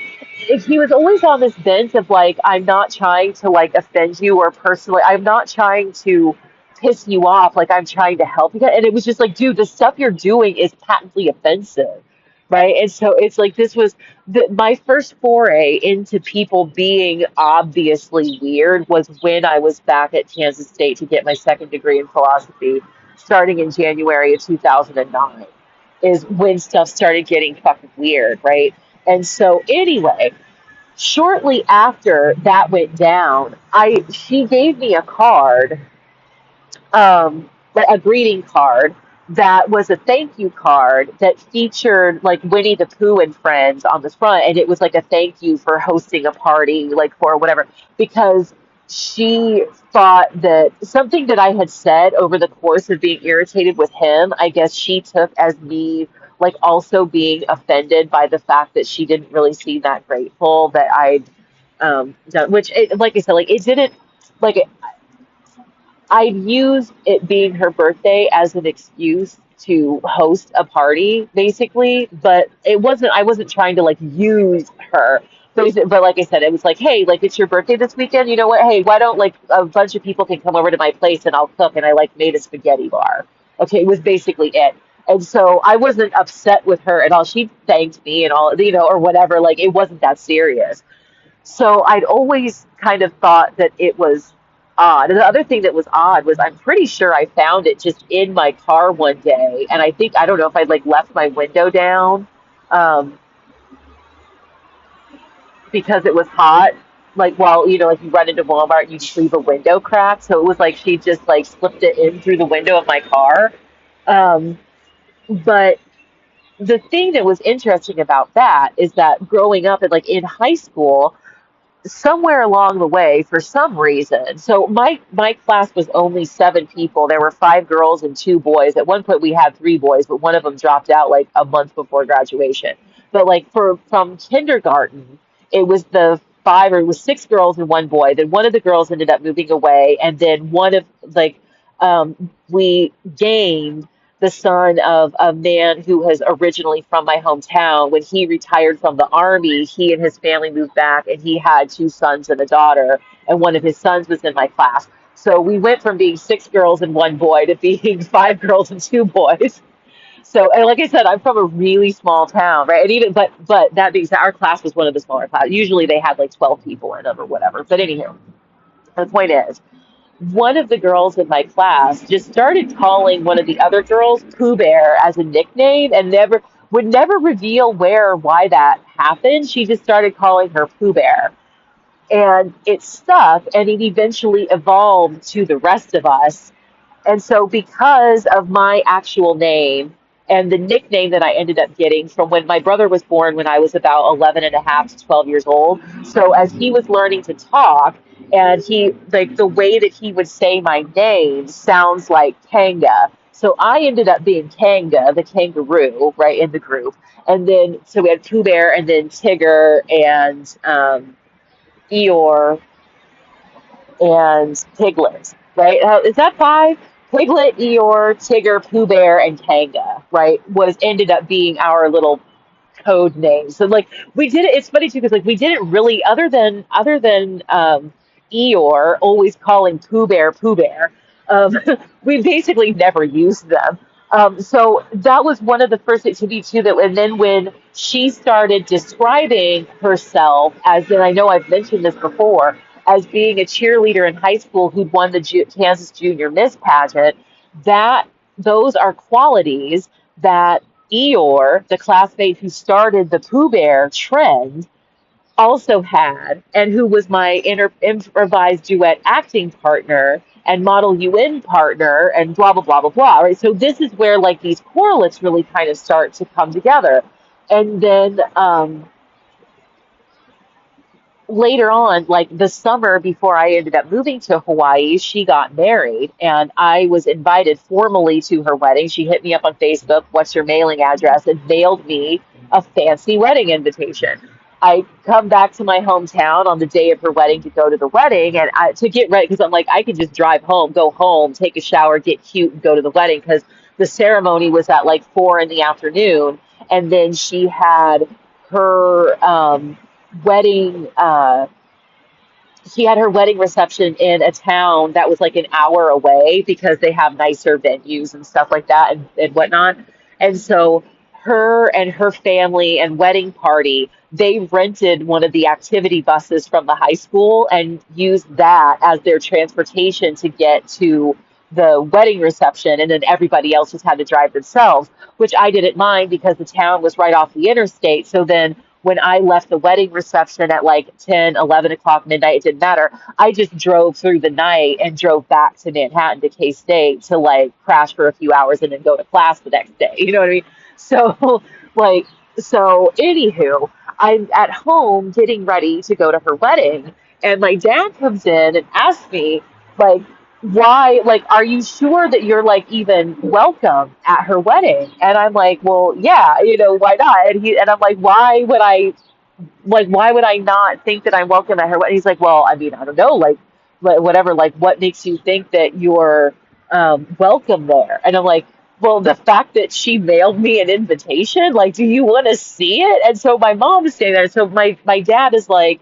If he was always on this bent of like, I'm not trying to like offend you or personally, I'm not trying to piss you off. Like I'm trying to help you. And it was just like, dude, the stuff you're doing is patently offensive, right? And so it's like this was my first foray into people being obviously weird was when I was back at Kansas State to get my second degree in philosophy, starting in January of 2009 is when stuff started getting fucking weird, right? And so anyway, shortly after that went down, I she gave me a card, a greeting card that was a thank you card that featured like Winnie the Pooh and friends on the front, and it was like a thank you for hosting a party, like for whatever, because she thought that something that I had said over the course of being irritated with him, I guess she took as me like also being offended by the fact that she didn't really seem that grateful that I'd done, which like I said, like it didn't like I used it being her birthday as an excuse to host a party, basically, but I wasn't trying to like use her. But like I said, it was like, hey, like it's your birthday this weekend. You know what? Hey, why don't like a bunch of people can come over to my place and I'll cook and I like made a spaghetti bar. Okay, it was basically it. And so I wasn't upset with her at all. She thanked me and all, or whatever. Like it wasn't that serious. So I'd always kind of thought that it was odd. And the other thing that was odd was I'm pretty sure I found it just in my car one day, and I don't know if I'd like left my window down um, because it was hot. Like while like you run into Walmart, and you just leave a window crack. So it was like she just like slipped it in through the window of my car. Um, but the thing that was interesting about that is that growing up and like in high school, somewhere along the way for some reason, so my class was only 7 people. There were 5 girls and 2 boys. At one point we had 3 boys, but one of them dropped out like a month before graduation. But like for from kindergarten, it was the five or it was 6 girls and 1 boy. Then one of the girls ended up moving away, and then one of like we gained the son of a man who was originally from my hometown. When he retired from the army, he and his family moved back, and he had 2 sons and a daughter, and one of his sons was in my class. So we went from being 6 girls and 1 boy to being 5 girls and 2 boys. So, and like I said, I'm from a really small town, right? And even, but that being said, our class was one of the smaller classes. Usually they had like 12 people in them or whatever. But anywho, the point is, one of the girls in my class just started calling one of the other girls Pooh Bear as a nickname and never reveal where or why that happened. She just started calling her Pooh Bear. And it stuck and it eventually evolved to the rest of us. And so, because of my actual name and the nickname that I ended up getting from when my brother was born when I was about 11 and a half to 12 years old. So, as he was learning to talk, and he, like, the way that he would say my name sounds like Kanga. So, I ended up being Kanga, the kangaroo, right, in the group. And then, so we had Pooh Bear, and then Tigger, and Eeyore, and Piglet, right? Is that 5? Piglet, Eeyore, Tigger, Pooh Bear, and Kanga, right? Was ended up being our little code names. So like we did it. It's funny too because like we didn't really other than Eeyore always calling Pooh Bear. Um, we basically never used them. So that was one of the first things to me too. That and then when she started describing herself as, and I know I've mentioned this before, as being a cheerleader in high school who'd won the Kansas Junior Miss pageant, that those are qualities that Eeyore, the classmate who started the Pooh Bear trend, also had, and who was my improvised duet acting partner and model UN partner, and blah blah blah blah blah. Right. So this is where like these correlates really kind of start to come together, and then later on, like the summer before I ended up moving to Hawaii, she got married and I was invited formally to her wedding. She hit me up on Facebook, what's your mailing address, and mailed me a fancy wedding invitation. I come back to my hometown on the day of her wedding to go to the wedding and to get ready because I'm like, I could just drive home, go home, take a shower, get cute, and go to the wedding because the ceremony was at like 4 in the afternoon. And then she had her wedding she had her wedding reception in a town that was like an hour away because they have nicer venues and stuff like that and whatnot. And so her and her family and wedding party, they rented one of the activity buses from the high school and used that as their transportation to get to the wedding reception. And then everybody else just had to drive themselves, which I didn't mind because the town was right off the interstate. So then when I left the wedding reception at like 10, 11 o'clock midnight, it didn't matter. I just drove through the night and drove back to Manhattan to K State to like crash for a few hours and then go to class the next day. You know what I mean? So, like, so anywho, I'm at home getting ready to go to her wedding, and my dad comes in and asks me, like, why, like, are you sure that you're like even welcome at her wedding? And I'm like, well, yeah, why not? And I'm like, why would I not think that I'm welcome at her wedding? He's like, well, I mean, I don't know, like, whatever, like, what makes you think that you're welcome there? And I'm like, well, the fact that she mailed me an invitation, like, do you want to see it? And so my mom is standing there. So my dad is like,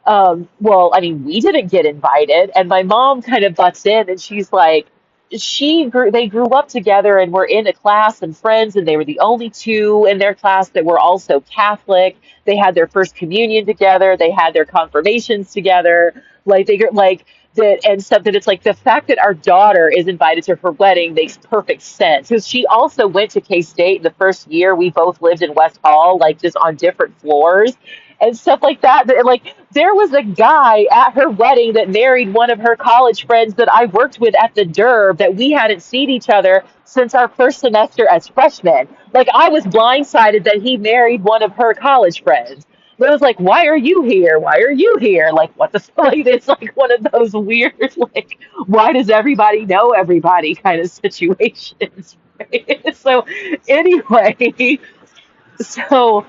well, I mean, we didn't get invited, and my mom kind of butts in, and she's like, they grew up together and were in a class and friends, and they were the only two in their class that were also Catholic. They had their first communion together, they had their confirmations together, like like that, and stuff. That it's like the fact that our daughter is invited to her wedding makes perfect sense because she also went to K State the first year. We both lived in West Hall, like just on different floors and stuff like that. Like there was a guy at her wedding that married one of her college friends that I worked with at the Derb that we hadn't seen each other since our first semester as freshmen. Like I was blindsided that he married one of her college friends. But I was like, why are you here? Why are you here? Like, what the like? It's like one of those weird, like, why does everybody know everybody kind of situations, right? So, anyway, so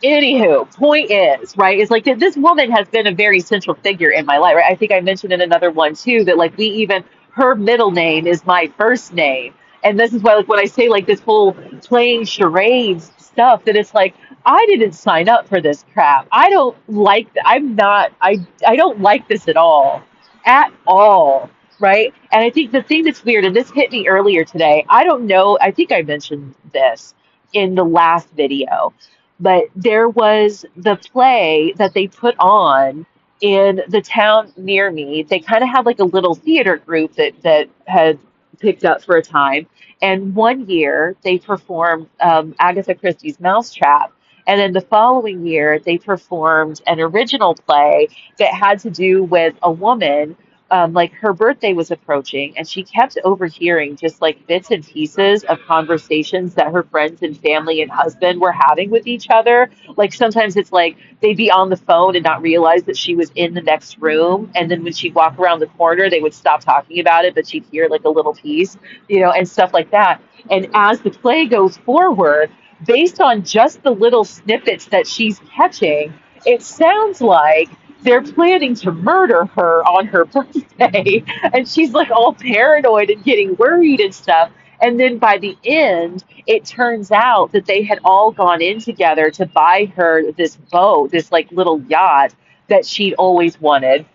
anywho, point is, right, is like that this woman has been a very central figure in my life, right? I think I mentioned in another one too that like we even her middle name is my first name. And this is why like when I say like this whole playing charades stuff, that it's like I didn't sign up for this crap. I don't like I'm not I don't like this at all. At all. Right? And I think the thing that's weird, and this hit me earlier today, I don't know, I think I mentioned this in the last video, but there was the play that they put on in the town near me. They kind of had like a little theater group that had picked up for a time. And one year they performed Agatha Christie's Mousetrap. And then the following year they performed an original play that had to do with a woman. Like her birthday was approaching, and she kept overhearing just like bits and pieces of conversations that her friends and family and husband were having with each other. Like sometimes it's like they'd be on the phone and not realize that she was in the next room, and then when she'd walk around the corner, they would stop talking about it, but she'd hear like a little piece, and stuff like that. And as the play goes forward, based on just the little snippets that she's catching, it sounds like they're planning to murder her on her birthday. And she's like all paranoid and getting worried and stuff. And then by the end, it turns out that they had all gone in together to buy her this boat, this like little yacht that she'd always wanted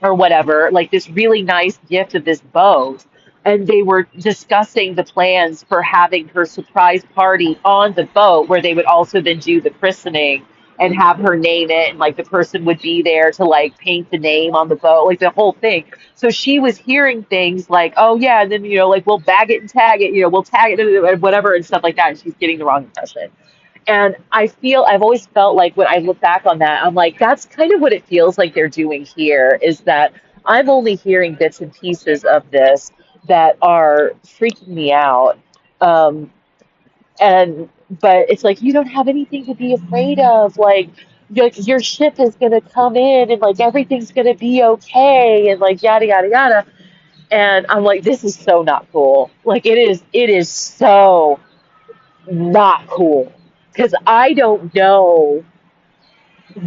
or whatever, like this really nice gift of this boat. And they were discussing the plans for having her surprise party on the boat where they would also then do the christening and have her name it, and like the person would be there to like paint the name on the boat, like the whole thing. So she was hearing things like, oh yeah, and then like we'll bag it and tag it, we'll tag it and whatever and stuff like that, and she's getting the wrong impression. And I've always felt like when I look back on that, I'm like, that's kind of what it feels like they're doing here, is that I'm only hearing bits and pieces of this that are freaking me out. Um, and but it's like you don't have anything to be afraid of. Like your ship is gonna come in and like everything's gonna be okay and like yada yada yada. And I'm like, this is so not cool. Like it is so not cool because I don't know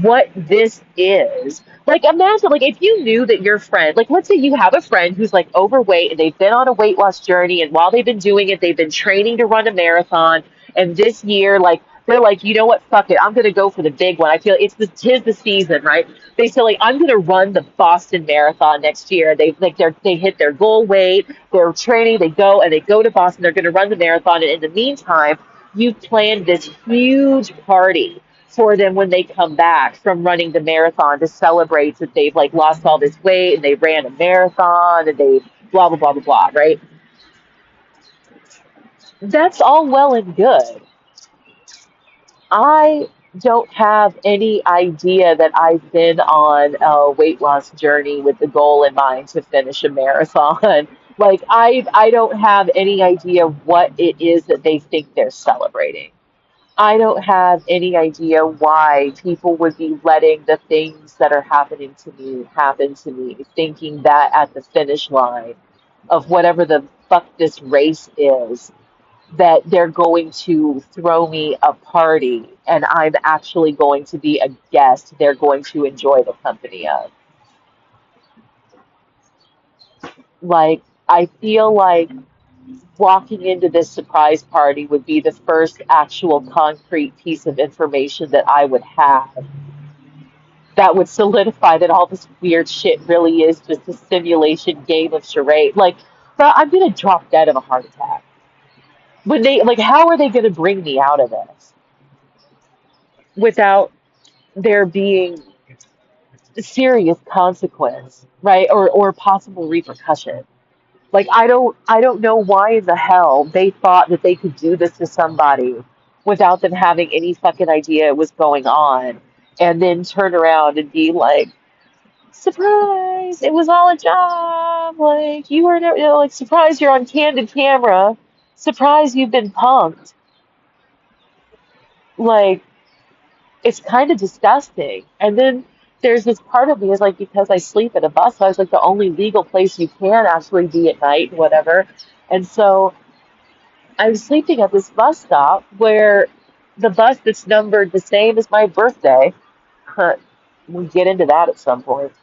what this is. Like, imagine, like, if you knew that your friend, like, let's say you have a friend who's like overweight and they've been on a weight loss journey, and while they've been doing it, they've been training to run a marathon. And this year, like, they're like, you know what, fuck it, I'm gonna go for the big one. I feel tis the season, right? They say like, I'm gonna run the Boston Marathon next year. They hit their goal weight, they're training, they go to Boston, they're gonna run the marathon, and in the meantime, you've planned this huge party for them when they come back from running the marathon to celebrate that they've like lost all this weight and they ran a marathon and they blah blah blah blah blah, right? That's all well and good. I don't have any idea that I've been on a weight loss journey with the goal in mind to finish a marathon. Like I don't have any idea what it is that they think they're celebrating. I don't have any idea why people would be letting the things that are happening to me happen to me, thinking that at the finish line of whatever the fuck this race is, that they're going to throw me a party and I'm actually going to be a guest they're going to enjoy the company of. Like, I feel like walking into this surprise party would be the first actual concrete piece of information that I would have that would solidify that all this weird shit really is just a simulation game of charade. Like, bro, I'm gonna drop dead of a heart attack. When they like, how are they gonna bring me out of this without there being serious consequence, right? Or possible repercussion? Like I don't know why in the hell they thought that they could do this to somebody without them having any fucking idea was going on, and then turn around and be like, surprise, it was all a job. Like you were never, like surprise, you're on candid camera. Surprise, you've been punked. Like it's kind of disgusting. And then there's this part of me is like because I sleep at a bus, so I was like the only legal place you can actually be at night, whatever. And so I was sleeping at this bus stop where the bus that's numbered the same as my birthday. We'll get into that at some point.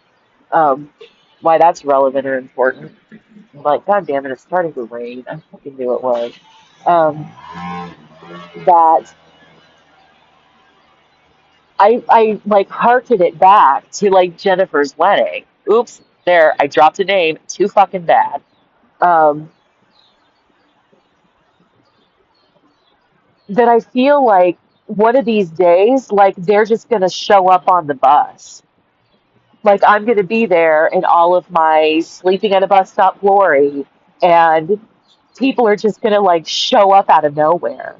Um, why that's relevant or important. I'm like, God damn it, it's starting to rain. I fucking knew it was. Um, that I like hearkened it back to like Jennifer's wedding. Oops, there, I dropped a name. Too fucking bad. Um, that I feel like one of these days, like they're just gonna show up on the bus. Like I'm gonna be there in all of my sleeping at a bus stop glory, and people are just gonna like show up out of nowhere.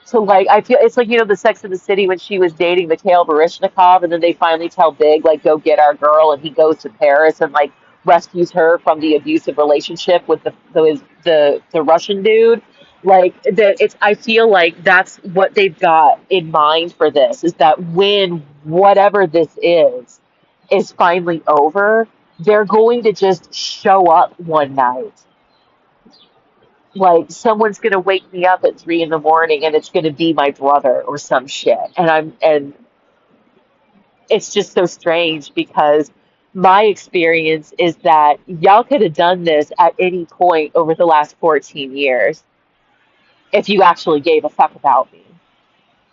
So like I feel it's like the Sex in the City when she was dating Mikhail Baryshnikov, and then they finally tell Big like go get our girl, and he goes to Paris and like rescues her from the abusive relationship with the Russian dude. Like that, it's I feel like that's what they've got in mind for this is that when whatever this is finally over, they're going to just show up one night, like someone's gonna wake me up at 3 in the morning and it's gonna be my brother or some shit. And it's just so strange because my experience is that y'all could have done this at any point over the last 14 years if you actually gave a fuck about me.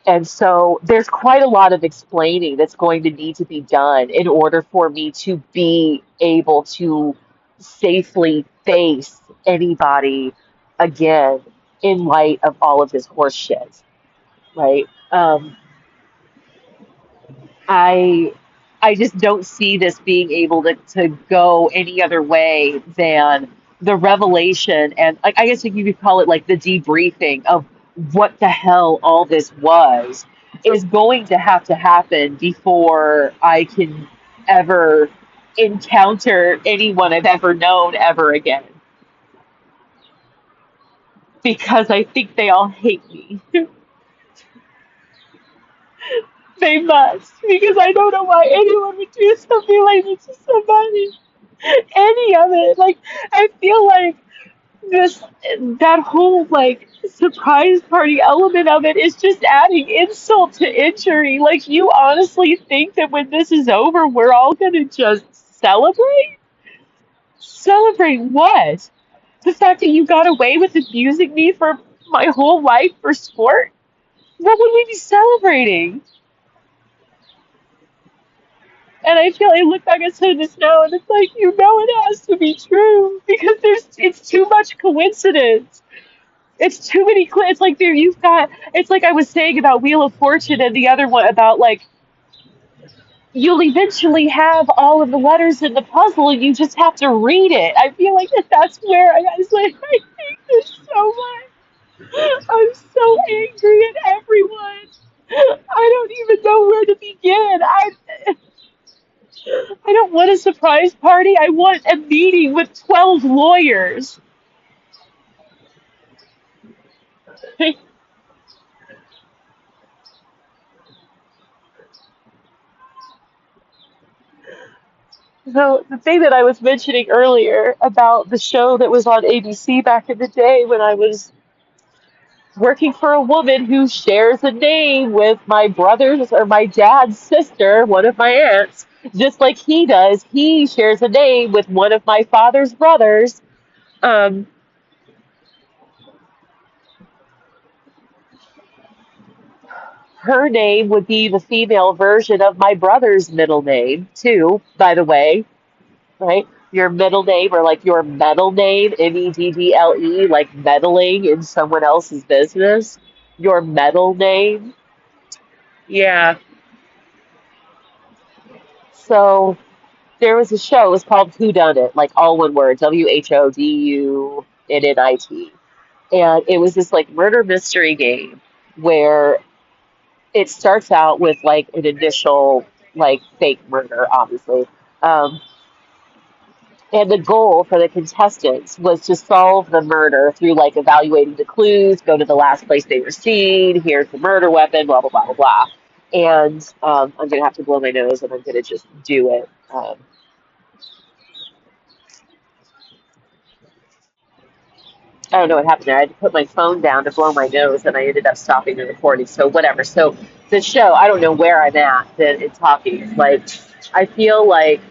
And so there's quite a lot of explaining that's going to need to be done in order for me to be able to safely face anybody again in light of all of this horse shit, right? I I just don't see this being able to go any other way than the revelation and like I guess you could call it like the debriefing of what the hell all this was is going to happen before I can ever encounter anyone I've ever known ever again because I think they all hate me. They must because I don't know why anyone would do something like this to somebody. Any of it. Like I feel like this that whole like surprise party element of it is just adding insult to injury. Like you honestly think that when this is over we're all gonna just celebrate? Celebrate what? The fact that you got away with abusing me for my whole life for sport? What would we be celebrating? And I feel I look back at this now and it's like, you know it has to be true because it's too much coincidence. It's too many it's like there you've got it's like I was saying about Wheel of Fortune and the other one about like you'll eventually have all of the letters in the puzzle and you just have to read it. I feel like that's where I was like, I hate this so much. I'm so angry at everyone. I don't even know where to begin. I don't want a surprise party. I want a meeting with 12 lawyers. So the thing that I was mentioning earlier about the show that was on ABC back in the day when I was working for a woman who shares a name with my brother's or my dad's sister, one of my aunts, just like he does. He shares a name with one of my father's brothers. Um, Her name would be the female version of my brother's middle name, too, by the way, right? Your middle name or like your meddle name, Meddle, like meddling in someone else's business. Your meddle name. Yeah. So there was a show, it was called Who Done It, like all one word, WHODUNNIT. And it was this like murder mystery game where it starts out with like an initial like fake murder, obviously. Um, and the goal for the contestants was to solve the murder through like evaluating the clues, go to the last place they were seen, here's the murder weapon, blah blah blah blah blah. And I'm gonna have to blow my nose, and I'm gonna just do it. I don't know what happened there. I had to put my phone down to blow my nose, and I ended up stopping the recording. So whatever. So the show, I don't know where I'm at in talking. Like I feel like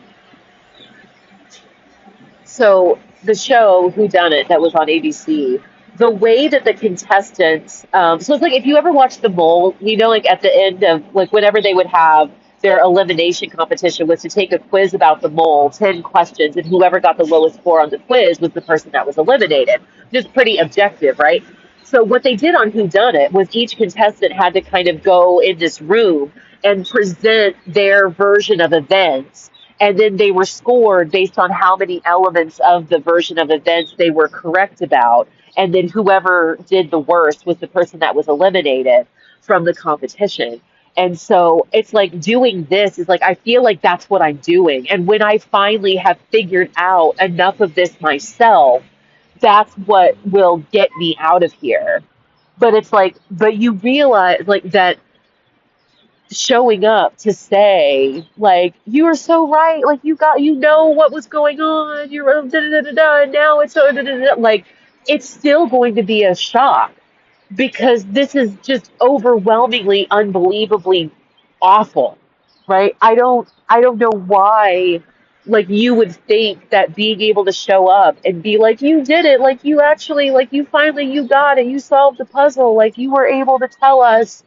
so the show Who Done It that was on ABC, the way that the contestants, so it's like if you ever watch The Mole, you know, like at the end of like whenever they would have their elimination competition was to take a quiz about the mole, 10 questions, and whoever got the lowest score on the quiz was the person that was eliminated. Just pretty objective, right? So what they did on Who Done It was each contestant had to kind of go in this room and present their version of events, and then they were scored based on how many elements of the version of events they were correct about, and then whoever did the worst was the person that was eliminated from the competition. And so it's like doing this is like I feel like that's what I'm doing, and when I finally have figured out enough of this myself, that's what will get me out of here. But it's like, but you realize like that showing up to say like you are so right, like you know what was going on, you're da da da da da, and now it's so da da da, like it's still going to be a shock because this is just overwhelmingly unbelievably awful, right? I don't know why like you would think that being able to show up and be like you did it, like you actually like you finally you got it, you solved the puzzle, like you were able to tell us,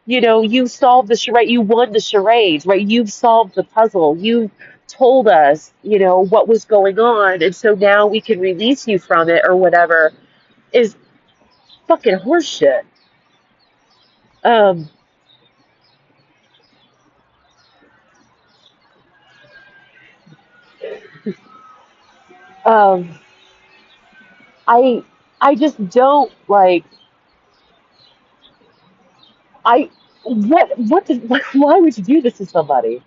you solved the charade, you won the charades, right? You've solved the puzzle, you've told us, what was going on, and so now we can release you from it or whatever is fucking horseshit. um Um, I I just don't like I what the, why would you do this to somebody?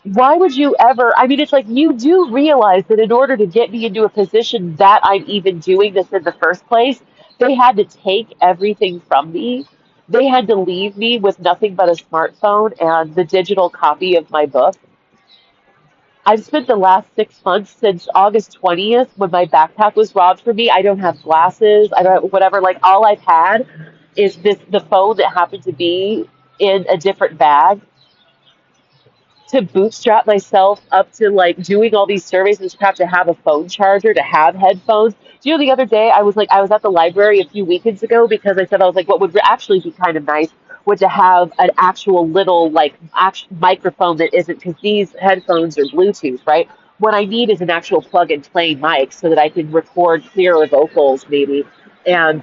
Why would you ever? I mean, it's like you do realize that in order to get me into a position that I'm even doing this in the first place, they had to take everything from me. They had to leave me with nothing but a smartphone and the digital copy of my book. I've spent the last 6 months since August 20th when my backpack was robbed from me. I don't have glasses. I don't whatever. Like all I've had is the phone that happened to be in a different bag to bootstrap myself up to like doing all these surveys and have to have a phone charger to have headphones. Do you know the other day I was at the library a few weekends ago because I said I was like what would actually be kind of nice would to have an actual little like actual microphone that isn't because these headphones are Bluetooth, right? What I need is an actual plug and play mic so that I can record clearer vocals maybe. And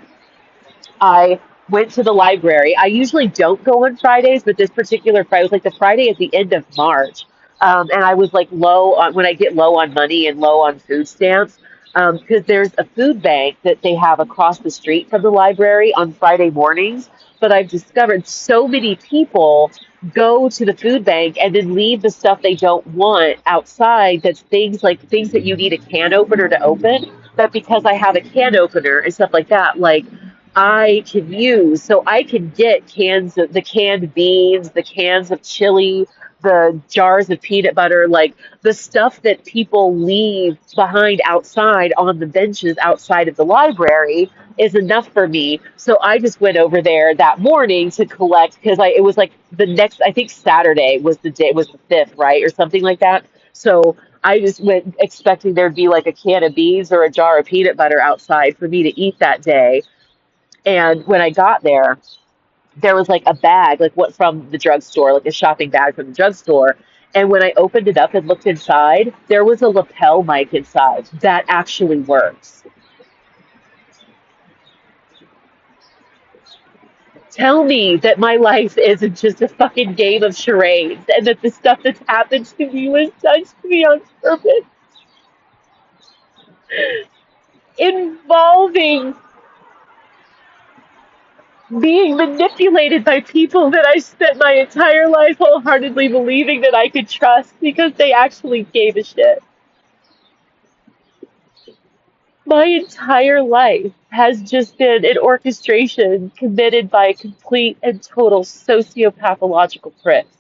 I went to the library. I usually don't go on Fridays, but this particular Friday was like the Friday at the end of March. And I was like low on when I get low on money and low on food stamps. Because there's a food bank that they have across the street from the library on Friday mornings. But I've discovered so many people go to the food bank and then leave the stuff they don't want outside. That's things like things that you need a can opener to open. That because I have a can opener and stuff like that, like I can use. So I can get cans of the canned beans, the cans of chili, the jars of peanut butter, like the stuff that people leave behind outside on the benches outside of the library is enough for me. So I just went over there that morning to collect because I it was like the next I think Saturday was the day was the fifth, right? Or something like that. So I just went expecting there'd be like a can of beans or a jar of peanut butter outside for me to eat that day. And when I got there, there was like a bag, like what from the drugstore, like a shopping bag from the drugstore. And when I opened it up and looked inside, there was a lapel mic inside that actually works. Tell me that my life isn't just a fucking game of charades and that the stuff that's happened to me was done to me on purpose, involving being manipulated by people that I spent my entire life wholeheartedly believing that I could trust because they actually gave a shit. My entire life has just been an orchestration committed by complete and total sociopathological pricks.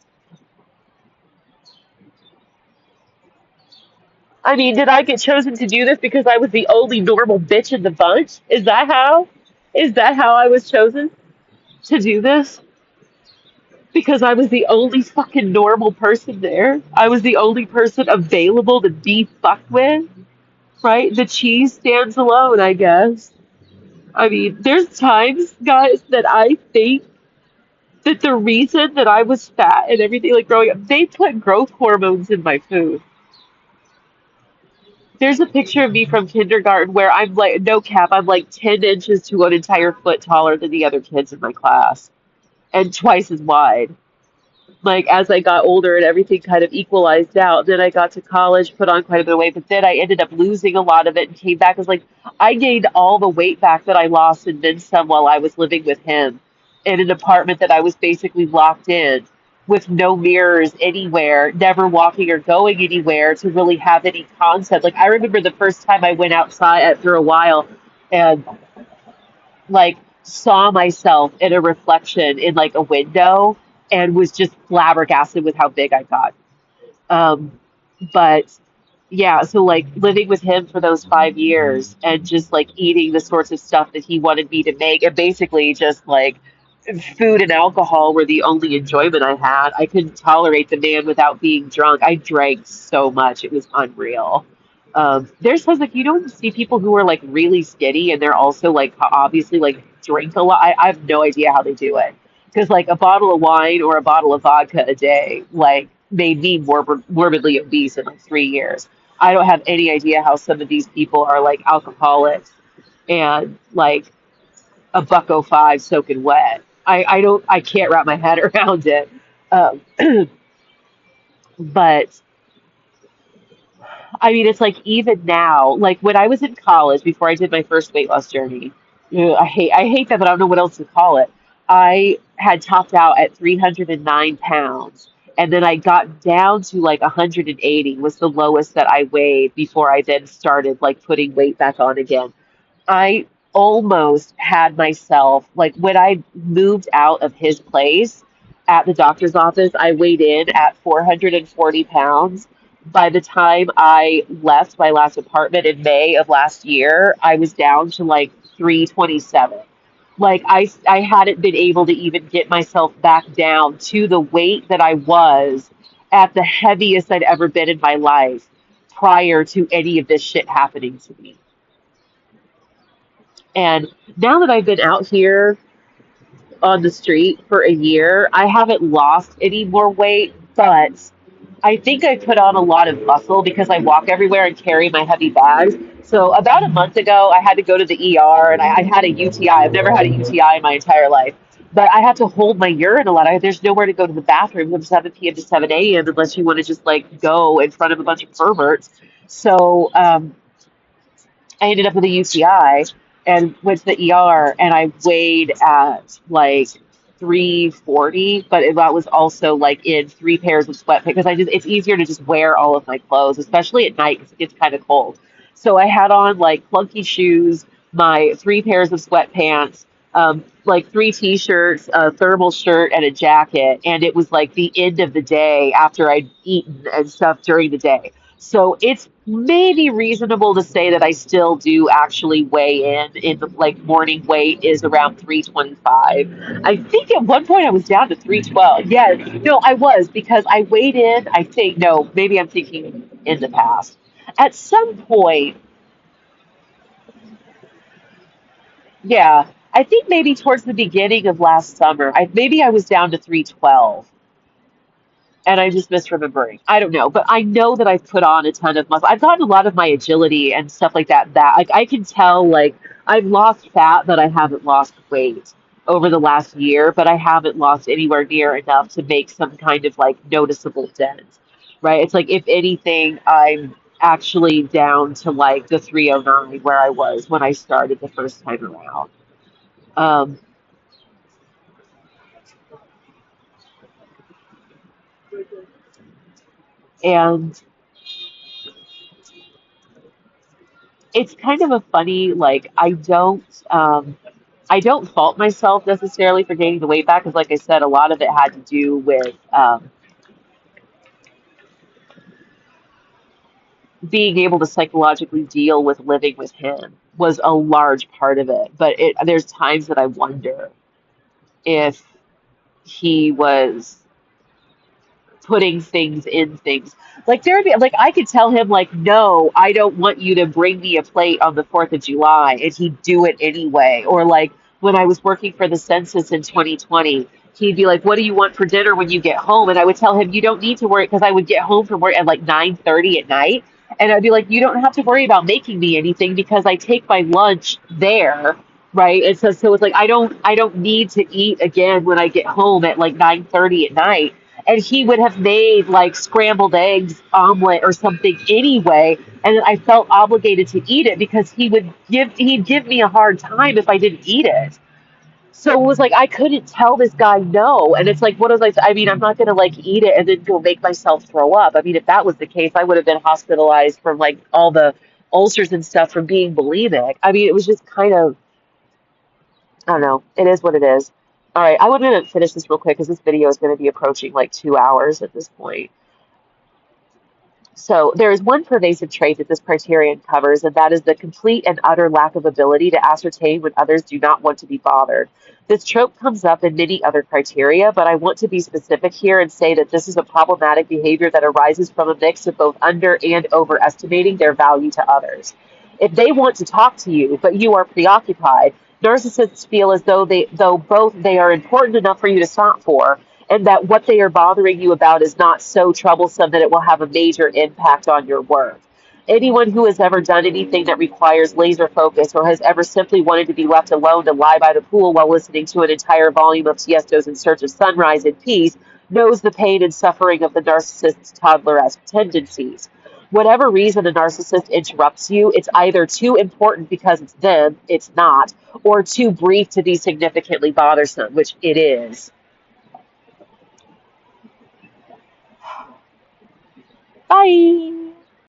I mean, did I get chosen to do this because I was the only normal bitch in the bunch? Is that how? Is that how I was chosen to do this? Because I was the only fucking normal person there. I was the only person available to be fucked with, right? The cheese stands alone, I guess. I mean, there's times, guys, that I think that the reason that I was fat and everything, like growing up, they put growth hormones in my food. There's a picture of me from kindergarten where I'm like, no cap, I'm like 10 inches to an entire foot taller than the other kids in my class and twice as wide. Like as I got older and everything kind of equalized out. Then I got to college, put on quite a bit of weight, but then I ended up losing a lot of it and came back. I was like, I gained all the weight back that I lost and then some while I was living with him in an apartment that I was basically locked in with no mirrors anywhere, never walking or going anywhere to really have any concept. Like I remember the first time I went outside after a while and like saw myself in a reflection in like a window and was just flabbergasted with how big I got. Um, but yeah, so like living with him for those 5 years and just like eating the sorts of stuff that he wanted me to make, and basically just like food and alcohol were the only enjoyment I had. I couldn't tolerate the man without being drunk. I drank so much, it was unreal. There's times like you don't see people who are like really skinny and they're also like obviously like drink a lot. I have no idea how they do it because like a bottle of wine or a bottle of vodka a day like made me morbidly obese in like 3 years. I don't have any idea how some of these people are like alcoholics and like a buck 05 soaking wet. I can't wrap my head around it. Um, but I mean, it's like even now, like when I was in college before I did my first weight loss journey, I hate that, but I don't know what else to call it. I had topped out at 309 pounds, and then I got down to like 180 was the lowest that I weighed before I then started like putting weight back on again. I almost had myself, like when I moved out of his place at the doctor's office, I weighed in at 440 pounds. By the time I left my last apartment in May of last year, I was down to like 327. Like I hadn't been able to even get myself back down to the weight that I was at the heaviest I'd ever been in my life prior to any of this shit happening to me. And now that I've been out here on the street for a year, I haven't lost any more weight, but I think I put on a lot of muscle because I walk everywhere and carry my heavy bags. So about a month ago, I had to go to the ER and I had a UTI. I've never had a UTI in my entire life, but I had to hold my urine a lot. There's nowhere to go to the bathroom from 7 p.m. to 7 a.m. unless you want to just like go in front of a bunch of perverts. So I ended up with a UTI and went to the ER and I weighed at like 340, but that was also like in three pairs of sweatpants because it's easier to just wear all of my clothes, especially at night because it gets kind of cold. So I had on like clunky shoes, my three pairs of sweatpants, like three t-shirts, a thermal shirt, and a jacket. And it was like the end of the day after I'd eaten and stuff during the day. So it's maybe reasonable to say that I still do actually weigh in the like morning weight is around 325. I think at one point I was down to 312. Yeah, no, I was because I weighed in, I think, no, maybe I'm thinking in the past. At some point, yeah, I think maybe towards the beginning of last summer, maybe I was down to 312 and I'm just misremembering. I don't know, but I know that I've put on a ton of muscle. I've gotten a lot of my agility and stuff like that. That like I can tell, like I've lost fat, but I haven't lost weight over the last year. But I haven't lost anywhere near enough to make some kind of like noticeable dent, right? It's like if anything, I'm actually down to like the 309 where I was when I started the first time around. Um, and it's kind of a funny like I don't fault myself necessarily for gaining the weight back because, like I said, a lot of it had to do with being able to psychologically deal with living with him was a large part of it. But there's times that I wonder if he was putting things in things. Like there'd be like I could tell him like, no, I don't want you to bring me a plate on the 4th of July, and he'd do it anyway. Or like when I was working for the census in 2020, he'd be like, what do you want for dinner when you get home? And I would tell him, you don't need to worry because I would get home from work at like 9:30 at night. And I'd be like, you don't have to worry about making me anything because I take my lunch there. Right. And so it's like I don't need to eat again when I get home at like 9:30 at night, and he would have made like scrambled eggs omelet or something anyway, and then I felt obligated to eat it because he'd give me a hard time if I didn't eat it. So it was like I couldn't tell this guy no, and it's like what was I mean, I'm not gonna like eat it and then go make myself throw up. I mean, if that was the case, I would have been hospitalized from like all the ulcers and stuff from being bulimic. I mean, it was just kind of, I don't know. It is what it is. All right, I want to finish this real quick because this video is going to be approaching like 2 hours at this point. So there is one pervasive trait that this criterion covers, and that is the complete and utter lack of ability to ascertain when others do not want to be bothered. This trope comes up in many other criteria, but I want to be specific here and say that this is a problematic behavior that arises from a mix of both under and overestimating their value to others. If they want to talk to you, but you are preoccupied, narcissists feel as though both they are important enough for you to stop for, and that what they are bothering you about is not so troublesome that it will have a major impact on your work. Anyone who has ever done anything that requires laser focus or has ever simply wanted to be left alone to lie by the pool while listening to an entire volume of Tiesto's In Search of Sunrise in peace knows the pain and suffering of the narcissist's toddler-esque tendencies. whatever reason a narcissist interrupts you, it's either too important because it's them, it's not, or too brief to be significantly bothersome, which it is. Bye.